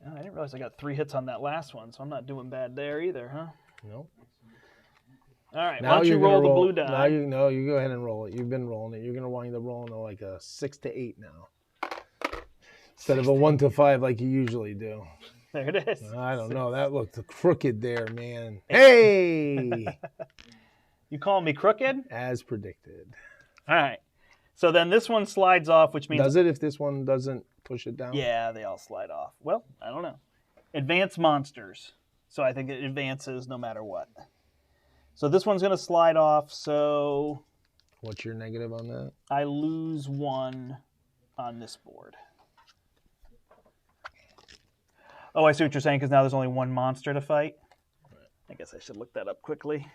Oh, I didn't realize I got 3 hits on that last one, so I'm not doing bad there either, huh? Nope. All right, why don't you roll the blue die? Now you go ahead and roll it. You've been rolling it. You're going to wind up rolling like a 6 to 8 now. Instead of a 1 to 5 like you usually do. There it is. I don't know. That looked crooked there, man. Hey! You calling me crooked? As predicted. All right. So then this one slides off, which means... Does it if this one doesn't push it down? Yeah, they all slide off. Well, I don't know. Advanced monsters. So I think it advances no matter what. So this one's going to slide off, so... What's your negative on that? I lose 1 on this board. Oh, I see what you're saying, because now there's only 1 monster to fight. I guess I should look that up quickly.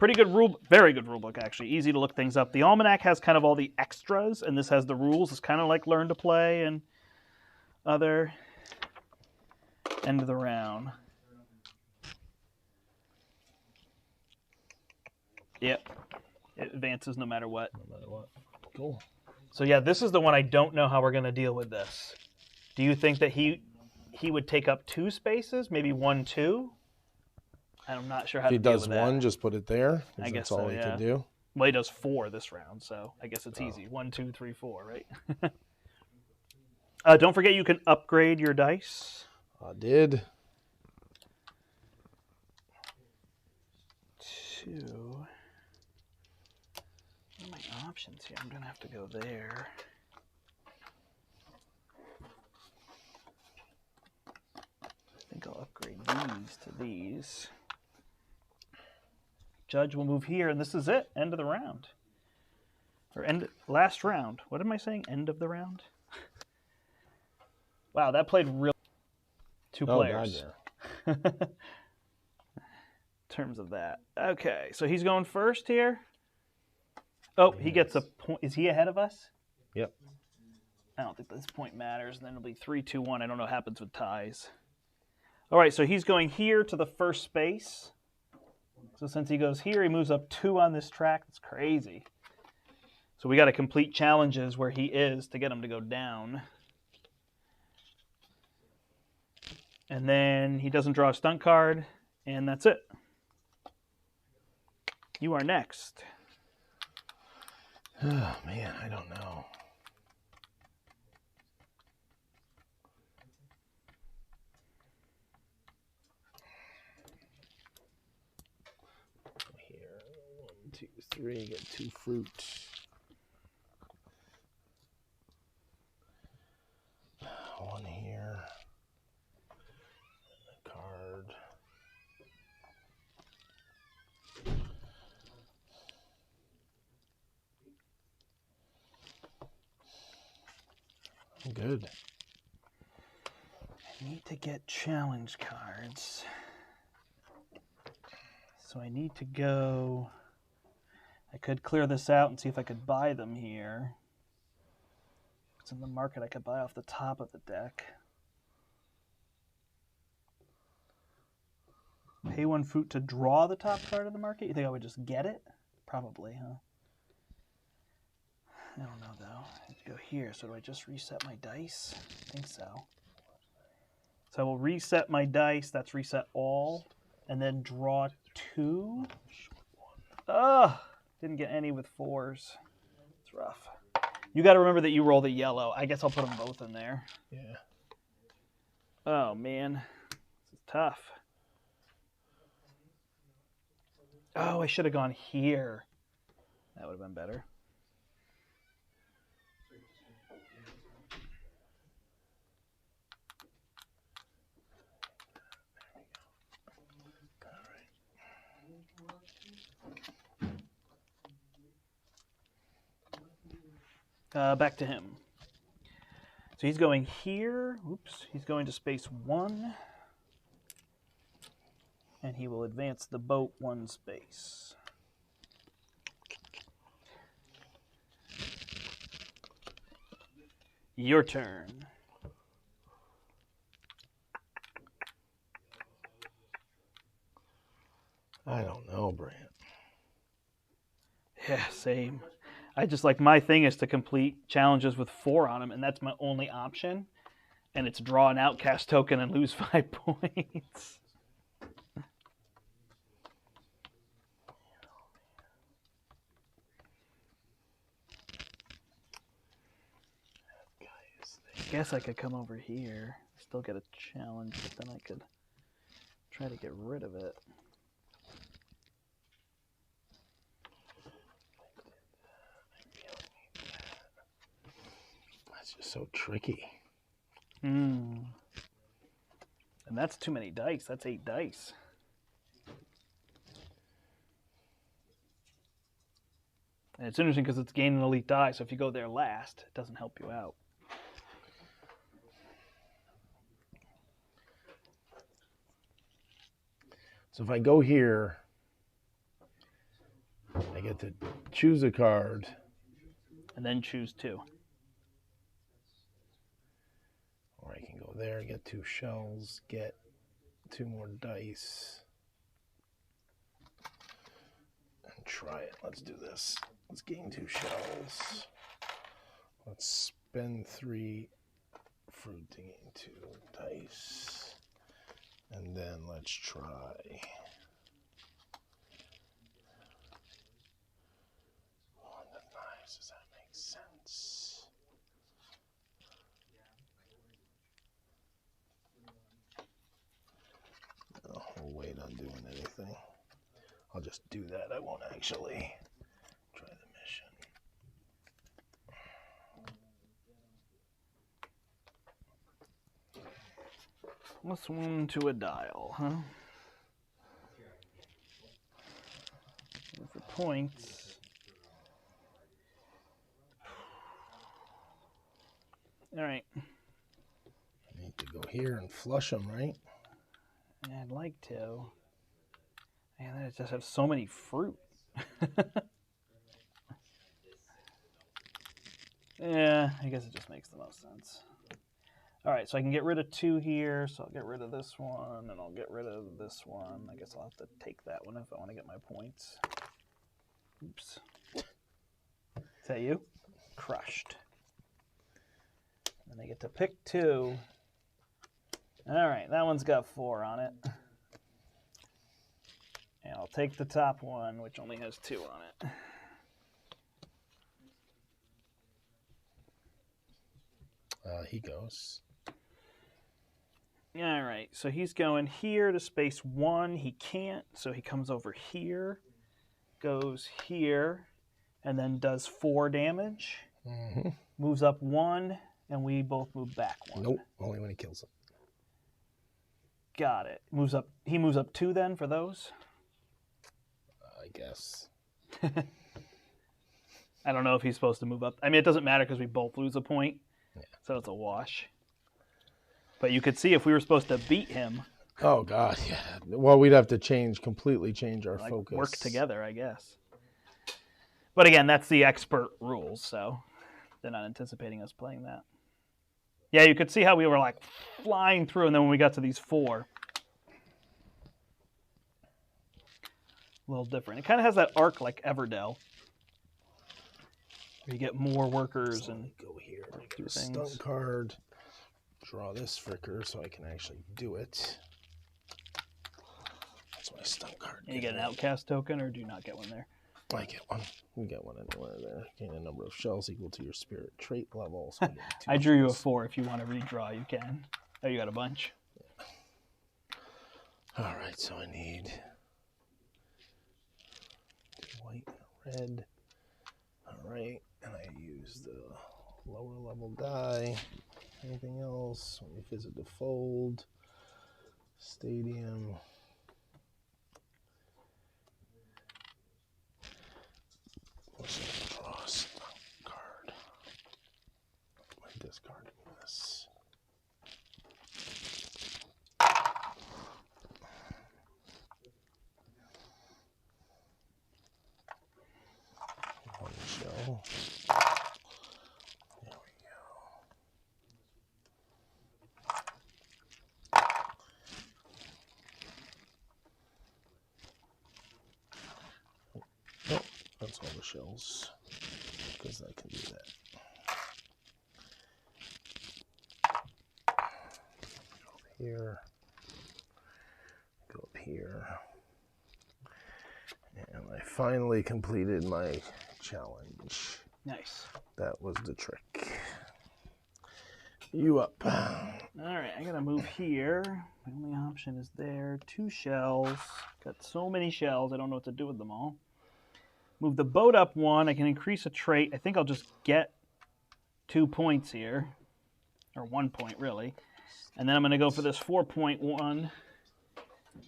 Pretty good rule, very good rule book, actually. Easy to look things up. The Almanac has kind of all the extras, and this has the rules. It's kind of like Learn to Play and other end of the round. Yep. It advances no matter what. No matter what. Cool. So yeah, this is the one I don't know how we're going to deal with this. Do you think that he would take up 2 spaces? Maybe 1, 2? I'm not sure how to deal with that. If he does 1, just put it there. I guess that's so, all he can do. Well, he does 4 this round, so I guess it's easy. 1, 2, 3, 4, right? Don't forget you can upgrade your dice. I did. 2. What are my options here? I'm going to have to go there. I think I'll upgrade these to these. Judge will move here, and this is it. End of the round. Or last round. What am I saying? End of the round? Wow, that played real. 2 players. God, yeah. In terms of that. Okay, so he's going first here. Oh, he gets a point. Is he ahead of us? Yep. I don't think this point matters. Then it'll be 3, 2, 1. I don't know what happens with ties. All right, so he's going here to the first space. So since he goes here, he moves up 2 on this track. That's crazy. So we got to complete challenges where he is to get him to go down. And then he doesn't draw a stunt card, and that's it. You are next. Oh, man, I don't know. Here, 1, 2, 3, get 2 fruit. One here. A card. Good. I need to get challenge cards. So I need to go... I could clear this out and see if I could buy them here. If it's in the market, I could buy off the top of the deck. Pay 1 fruit to draw the top card of the market? You think I would just get it? Probably, huh? I don't know, though. I have to go here. So do I just reset my dice? I think so. So I will reset my dice. That's reset all. And then draw 2. Ugh! Didn't get any with 4s. It's rough. You got to remember that you roll the yellow. I guess I'll put them both in there. Yeah. Oh, man. This is tough. Oh, I should have gone here. That would have been better. Back to him. So he's going here. Oops. He's going to space 1. And he will advance the boat 1 space. Your turn. I don't know, Brandt. Yeah, same. I just like my thing is to complete challenges with 4 on them, and that's my only option. And it's draw an outcast token and lose 5 points. I guess I could come over here, still get a challenge, but then I could try to get rid of it. That's just so tricky. And that's too many dice. That's 8 dice. And it's interesting because it's gaining an elite die, so if you go there last, it doesn't help you out. So if I go here, I get to choose a card. And then choose 2. Or I can go there, get 2 shells, get 2 more dice. And try it. Let's do this. Let's gain 2 shells. Let's spend 3 fruit to gain 2 dice. And then let's try. One of knives, does that make sense? No, we'll wait on doing anything. I'll just do that. I won't actually try the mission. +1 to a dial, huh? And for points. All right. I need to go here and flush them, right? Yeah, I'd like to. Man, I just have so many fruit. Yeah, I guess it just makes the most sense. All right, so I can get rid of 2 here, so I'll get rid of this one, and I'll get rid of this one. I guess I'll have to take that one if I want to get my points. Oops. Is that you? Crushed. And I get to pick 2. All right, that one's got 4 on it. And I'll take the top one, which only has 2 on it. He goes. All right, so he's going here to space 1. He can't, so he comes over here, goes here, and then does 4 damage. Mm-hmm. Moves up 1, and we both move back 1. Nope, only when he kills him. Got it. Moves up. He moves up 2 then for those? I guess. I don't know if he's supposed to move up. I mean, it doesn't matter because we both lose a point, so it's a wash. But you could see if we were supposed to beat him. Oh, God, yeah. Well, we'd have to completely change our focus. Work together, I guess. But again, that's the expert rules, so they're not anticipating us playing that. Yeah, you could see how we were like flying through, and then when we got to these 4, a little different. It kind of has that arc like Everdell. You get more workers So and go here, get do a things. stunt card, draw this fricker so I can actually do it. That's my stunt card. And you get an outcast token, or do you not get one there? I get one. You get one anywhere there. Gain a number of shells equal to your spirit trait level. So I drew you a 4. If you want to redraw, you can. Oh, you got a bunch. Yeah. All right, so I need white and red. All right, and I use the lower level die. Anything else? When you visit the fold, stadium. Draw a stunt card. My discard this. One shell. There we go. Oh, that's all the shells. Because I can do that. Go up here. Go up here. And I finally completed my challenge. Nice. That was the trick. You up. All right, I gotta move here. My only option is there. 2 shells. Got so many shells, I don't know what to do with them all. Move the boat up 1. I can increase a trait. I think I'll just get 2 points here. Or 1 point, really. And then I'm gonna go for this 4.1.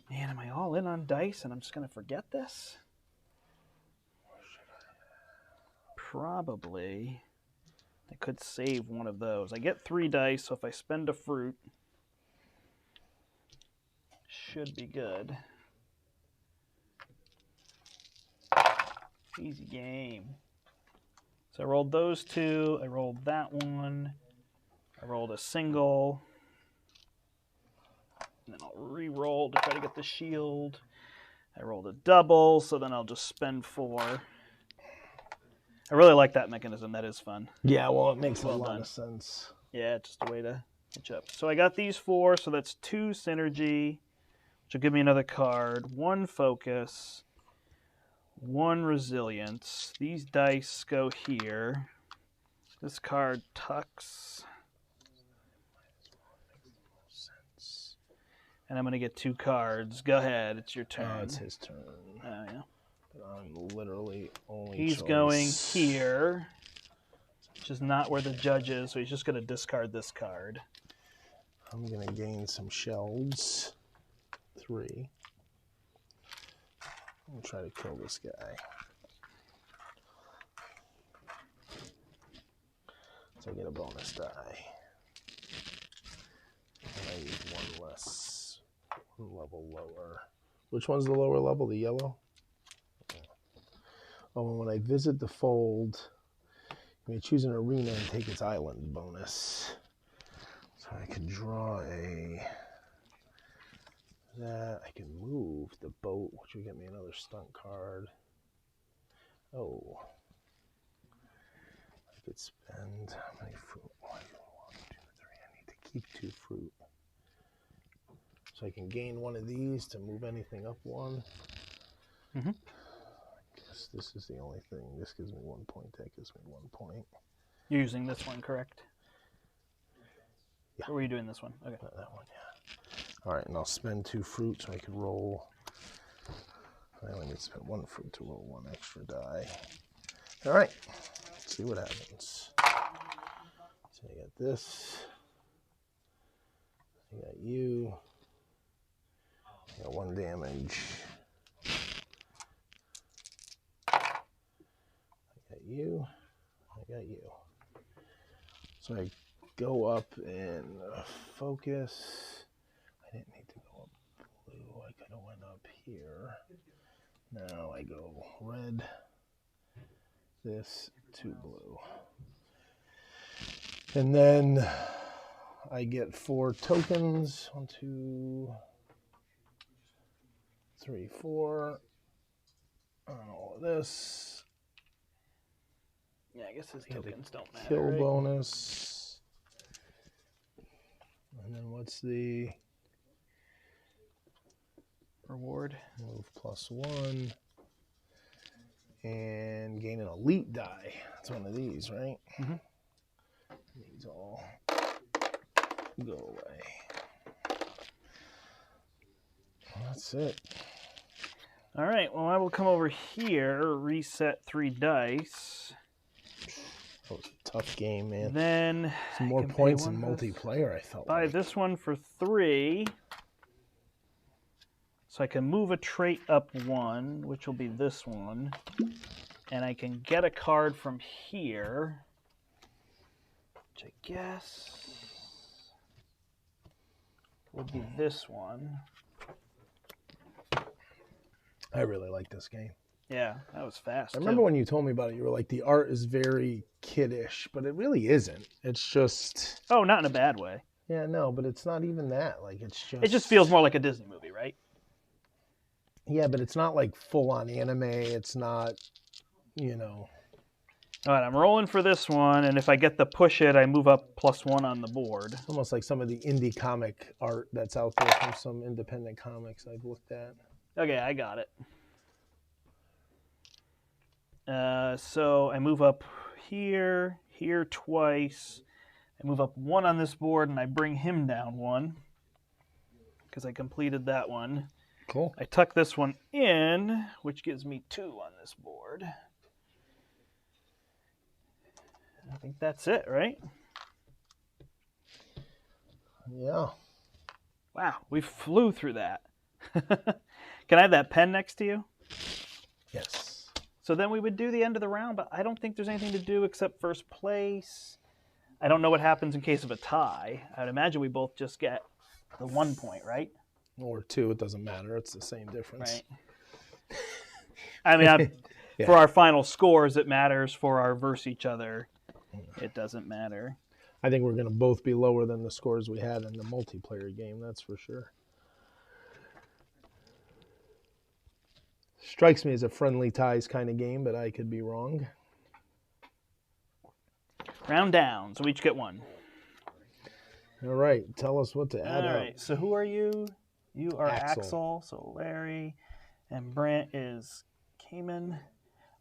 Man, am I all in on dice and I'm just gonna forget this? Probably. I could save one of those. I get 3 dice, so if I spend a fruit, should be good. Easy game. So I rolled those 2. I rolled that one. I rolled a single. And then I'll re-roll to try to get the shield. I rolled a double, so then I'll just spend 4. I really like that mechanism. That is fun. Yeah, well, it makes Well a lot done. of sense. Yeah, just a way to catch up. So I got these 4, so that's 2 synergy, which will give me another card, 1 focus, 1 resilience. These dice go here. This card tucks. And I'm going to get 2 cards. Go ahead, it's your turn. It's his turn. Oh, yeah. But I'm literally only He's choice. going here, which is not where the judge is, so he's just going to discard this card. I'm going to gain some shells. 3. I'll try to kill this guy. So I get a bonus die. And I use 1 less, 1 level lower. Which one's the lower level? The yellow? Oh, and when I visit the fold, you may choose an arena and take its island bonus. So I can draw that. I can move the boat, which will get me another stunt card. Oh. I could spend how many fruit? 1, 2, 3. I need to keep 2 fruit. So I can gain 1 of these to move anything up 1. Mm-hmm. I guess this is the only thing. This gives me 1 point. That gives me 1 point. You're using this one, correct? Yeah. Or were you doing this one? Okay. That one, yeah. All right, and I'll spend 2 fruit so I can roll. I only need to spend 1 fruit to roll 1 extra die. All right, let's see what happens. So I got this. I got you. I got 1 damage. I got you. I got you. So I go up and focus. I didn't need to go up blue. I could have went up here. Now I go red. This to blue. And then I get 4 tokens. 1, 2, 3, 4. On all of this. Yeah, I guess his tokens don't matter. Kill right? bonus. And then what's the Reward? move +1. And gain an elite die. It's one of these, right? Mm-hmm. These all go away. That's it. All right, well, I will come over here, reset 3 dice. That was a tough game, man. Then some more can pay points in one for this. multiplayer, I felt Buy like. this one for 3. So I can move a trait up 1, which will be this one. And I can get a card from here, which I guess would be this one. I really like this game. Yeah, that was fast. I remember when you told me about it, you were like, the art is very kiddish, but it really isn't. It's just... Oh, not in a bad way. Yeah, no, but it's not even that. Like, it's just... It just feels more like a Disney movie, right? Yeah, but it's not like full-on anime. It's not, you know... All right, I'm rolling for this one, and if I get the push it, I move up +1 on the board. Almost like some of the indie comic art that's out there from some independent comics I've looked at. Okay, I got it. So I move up here, here twice. I move up 1 on this board, and I bring him down 1 because I completed that one. Cool. I tuck this one in, which gives me 2 on this board. I think that's it, right? Yeah. Wow, we flew through that. Can I have that pen next to you? Yes. So then we would do the end of the round, but I don't think there's anything to do except first place. I don't know what happens in case of a tie. I'd imagine we both just get the 1 point, right? Or 2, it doesn't matter. It's the same difference. Right. I mean, Yeah. for our final scores, it matters. For our versus each other, it doesn't matter. I think we're going to both be lower than the scores we had in the multiplayer game, that's for sure. Strikes me as a friendly ties kind of game, but I could be wrong. Round down, so we each get 1. All right, tell us what to add All up. right, so who are you? You are Axel. Axel, so Larry, and Brandt is Cayman.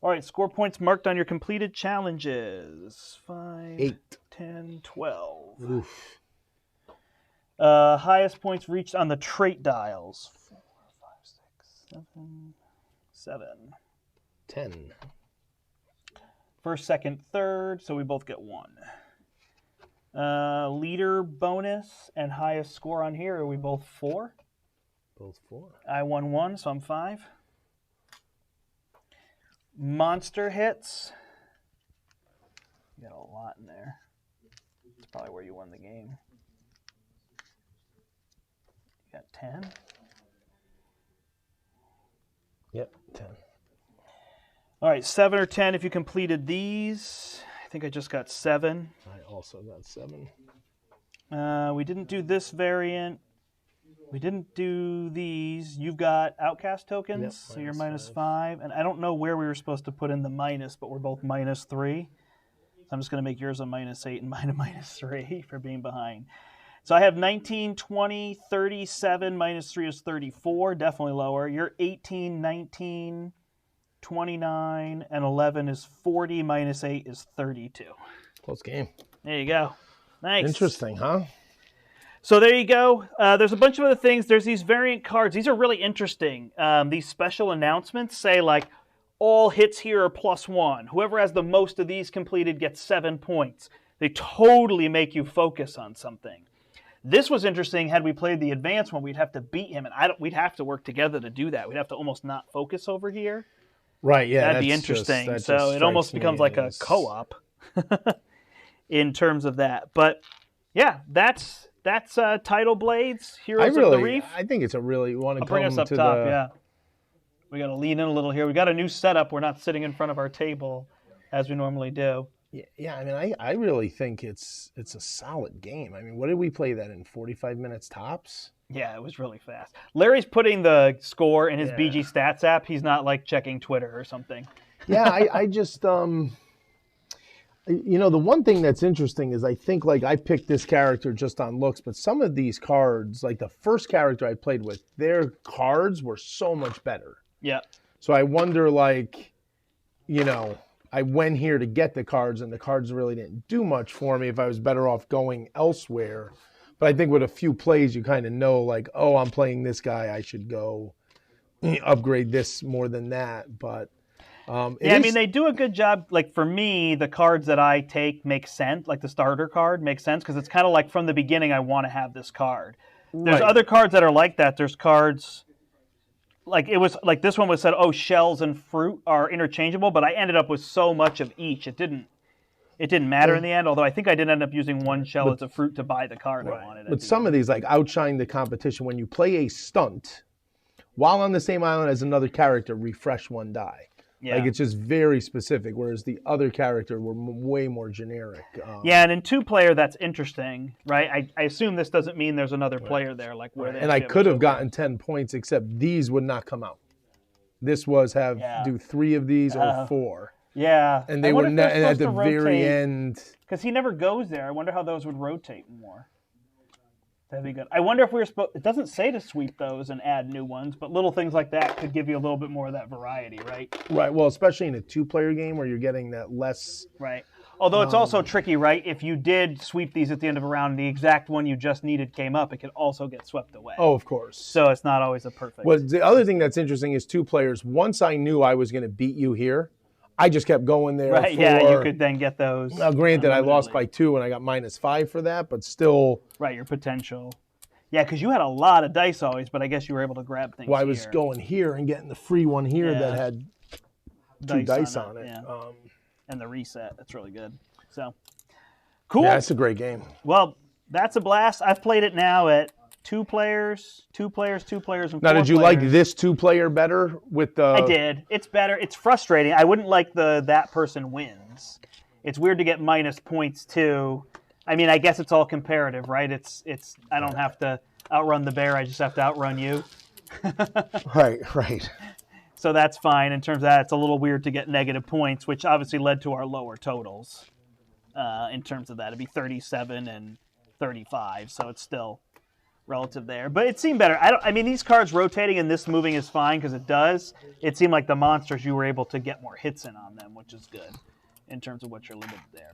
All right, score points marked on your completed challenges. 5, 8. 10, 12. Oof. Highest points reached on the trait dials. 4, 5, 6, 7, 7. 10. First, second, third, so we both get 1. Leader bonus and highest score on here, are we both 4? Both 4. I won 1, so I'm 5. Monster hits. You got a lot in there. That's probably where you won the game. You got 10. Yep, 10. All right, 7 or 10 if you completed these. I think I just got 7. I also got 7. We didn't do this variant. We didn't do these. You've got outcast tokens, Yep, so you're -5. -5. And I don't know where we were supposed to put in the minus, but we're both -3. So I'm just going to make yours a -8 and mine a -3 for being behind. So I have 19, 20, 37, -3 is 34, definitely lower. You're 18, 19, 29, and 11 is 40, -8 is 32. Close game. There you go. Nice. Interesting, huh? So there you go. There's a bunch of other things. There's these variant cards. These are really interesting. These special announcements say, like, all hits here are +1. Whoever has the most of these completed gets 7 points. They totally make you focus on something. This was interesting. Had we played the advanced one, we'd have to beat him, and we'd have to work together to do that. We'd have to almost not focus over here. Right, yeah. That'd be interesting. So it almost becomes like a co-op in terms of that. But yeah, that's Tidal Blades, Heroes of the Reef. I think it's a really, you want to Bring come us up to top, the, yeah. We got to lean in a little here. We got a new setup. We're not sitting in front of our table as we normally do. Yeah, I mean, I really think it's a solid game. I mean, what did we play that in, 45 minutes tops? Yeah, it was really fast. Larry's putting the score in his Yeah. BG Stats app. He's not like checking Twitter or something. Yeah, I just You know, the one thing that's interesting is I think like I picked this character just on looks, but some of these cards, like the first character I played with, their cards were so much better. Yeah. So I wonder, like, you know, I went here to get the cards, and the cards really didn't do much for me if I was better off going elsewhere. But I think with a few plays, you kind of know, like, oh, I'm playing this guy, I should go upgrade this more than that. But I mean, they do a good job. Like, for me, the cards that I take make sense. Like, the starter card makes sense because it's kind of like from the beginning, I want to have this card. There's other cards that are like that. There's cards, like, it was, like, this one was said, oh, shells and fruit are interchangeable, but I ended up with so much of each. It didn't matter in the end, although I think I did end up using one shell as a fruit to buy the card I wanted. But some of these, like, outshine the competition. When you play a stunt, while on the same island as another character, refresh one die. Yeah. Like, it's just very specific, whereas the other character were way more generic. And in 2-player, that's interesting, right? I assume this doesn't mean there's another player there. Like where. And I could have gotten 10 points, except these would not come out. This was do 3 of these or 4. Yeah. And they were at the very end. Because he never goes there. I wonder how those would rotate more. That'd be good. I wonder if we were supposed... It doesn't say to sweep those and add new ones, but little things like that could give you a little bit more of that variety, right? Right. Well, especially in a 2-player game where you're getting that less... Right. Although it's also tricky, right? If you did sweep these at the end of a round and the exact one you just needed came up, it could also get swept away. Oh, of course. So it's not always a perfect... Well, the other thing that's interesting is 2 players. Once I knew I was going to beat you here, I just kept going there. Right, you could then get those. Now, granted, I lost by 2 and I got -5 for that, but still... Right, your potential... Yeah, because you had a lot of dice always, but I guess you were able to grab things. Well, I was going here and getting the free one here that had 2 dice on it. Yeah. And the reset. That's really good. So, cool. Yeah, it's a great game. Well, that's a blast. I've played it now at 2 players, and 4 players. Now, did you like this 2-player better with the... I did. It's better. It's frustrating. I wouldn't like that person wins. It's weird to get minus points, too. I mean, I guess it's all comparative, right? It's. I don't have to outrun the bear. I just have to outrun you. Right. So that's fine. In terms of that, it's a little weird to get negative points, which obviously led to our lower totals. In terms of that, it'd be 37 and 35, so it's still relative there. But it seemed better. I mean, these cards rotating and this moving is fine because it does. It seemed like the monsters, you were able to get more hits in on them, which is good. In terms of what you're limited there,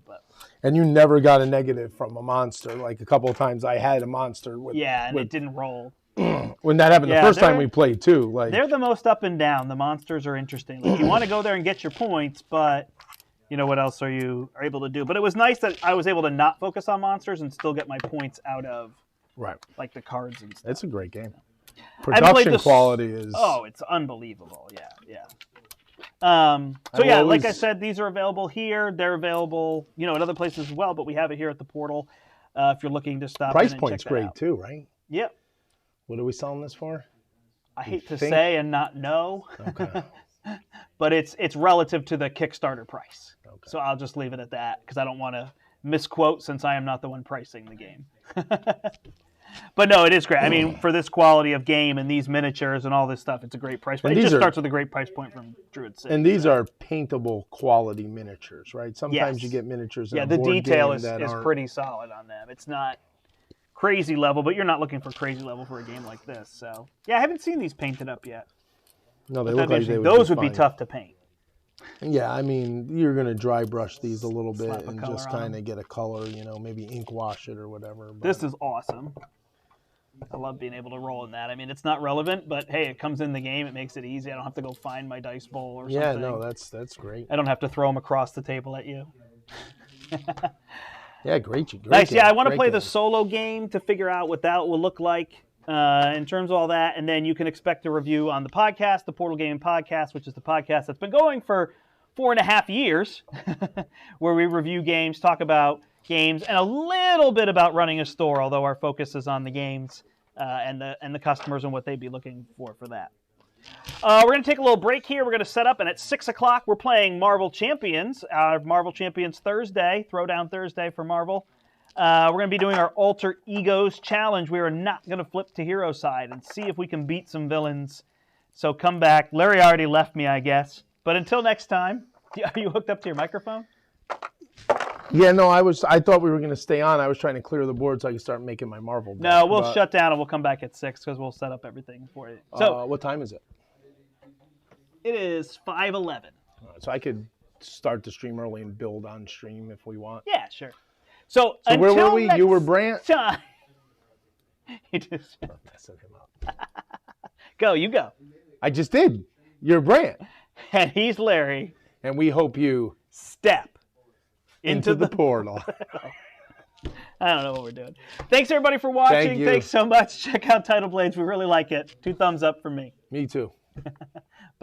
and you never got a negative from a monster. Like a couple of times, I had a monster with it didn't roll. When that happened the first time we played too, like they're the most up and down. The monsters are interesting. Like you want to go there and get your points, but you know what else are you able to do? But it was nice that I was able to not focus on monsters and still get my points out of like the cards and stuff. It's a great game. Production quality is it's unbelievable. Yeah. Like I said, these are available here. They're available, at other places as well, but we have it here at the portal if you're looking to stop Price in and point's check great out. Too, right? Yep. What are we selling this for? I hate to say and not know, but it's relative to the Kickstarter price. Okay. So I'll just leave it at that because I don't want to misquote since I am not the one pricing the game. But no, it is great. I mean, for this quality of game and these miniatures and all this stuff, it's a great price point. It just starts with a great price point from Druid 6. And these are paintable quality miniatures, right? Sometimes you get miniatures the detail is pretty solid on them. It's not crazy level, but you're not looking for crazy level for a game like this. So, I haven't seen these painted up yet. No, they look like they would Those would be tough to paint. Yeah, I mean, you're going to dry brush these a little bit and just kind of get a color, maybe ink wash it or whatever. But... This is awesome. I love being able to roll in that. I mean, it's not relevant, but hey, it comes in the game. It makes it easy. I don't have to go find my dice bowl or something. Yeah, no, that's great. I don't have to throw them across the table at you. Yeah, great. Nice. Game. Yeah, I want to play the solo game to figure out what that will look like in terms of all that. And then you can expect a review on the podcast, the Portal Game Podcast, which is the podcast that's been going for 4.5 years, where we review games, talk about games, and a little bit about running a store, although our focus is on the games and the customers and what they'd be looking for that. We're going to take a little break here. We're going to set up, and at 6 o'clock, we're playing Marvel Champions. Marvel Champions Thursday, Throwdown Thursday for Marvel. We're going to be doing our Alter Egos Challenge. We are not going to flip to hero side and see if we can beat some villains. So come back. Larry already left me, I guess. But until next time, are you hooked up to your microphone? Yeah, no, I thought we were going to stay on. I was trying to clear the board so I could start making my Marvel deck. No, we'll shut down and we'll come back at 6 because we'll set up everything for you. So what time is it? it is 5:11. So I could start the stream early and build on stream if we want. Yeah, sure. So where were we? next You were Brandt? time. You just I'm messing him up. go. You go. I just did. You're Brandt. And he's Larry. And we hope you Step into the portal. I don't know what we're doing. Thanks, everybody, for watching. Thank you. Thanks so much. Check out Tidal Blades. We really like it. 2 thumbs up for me. Me too.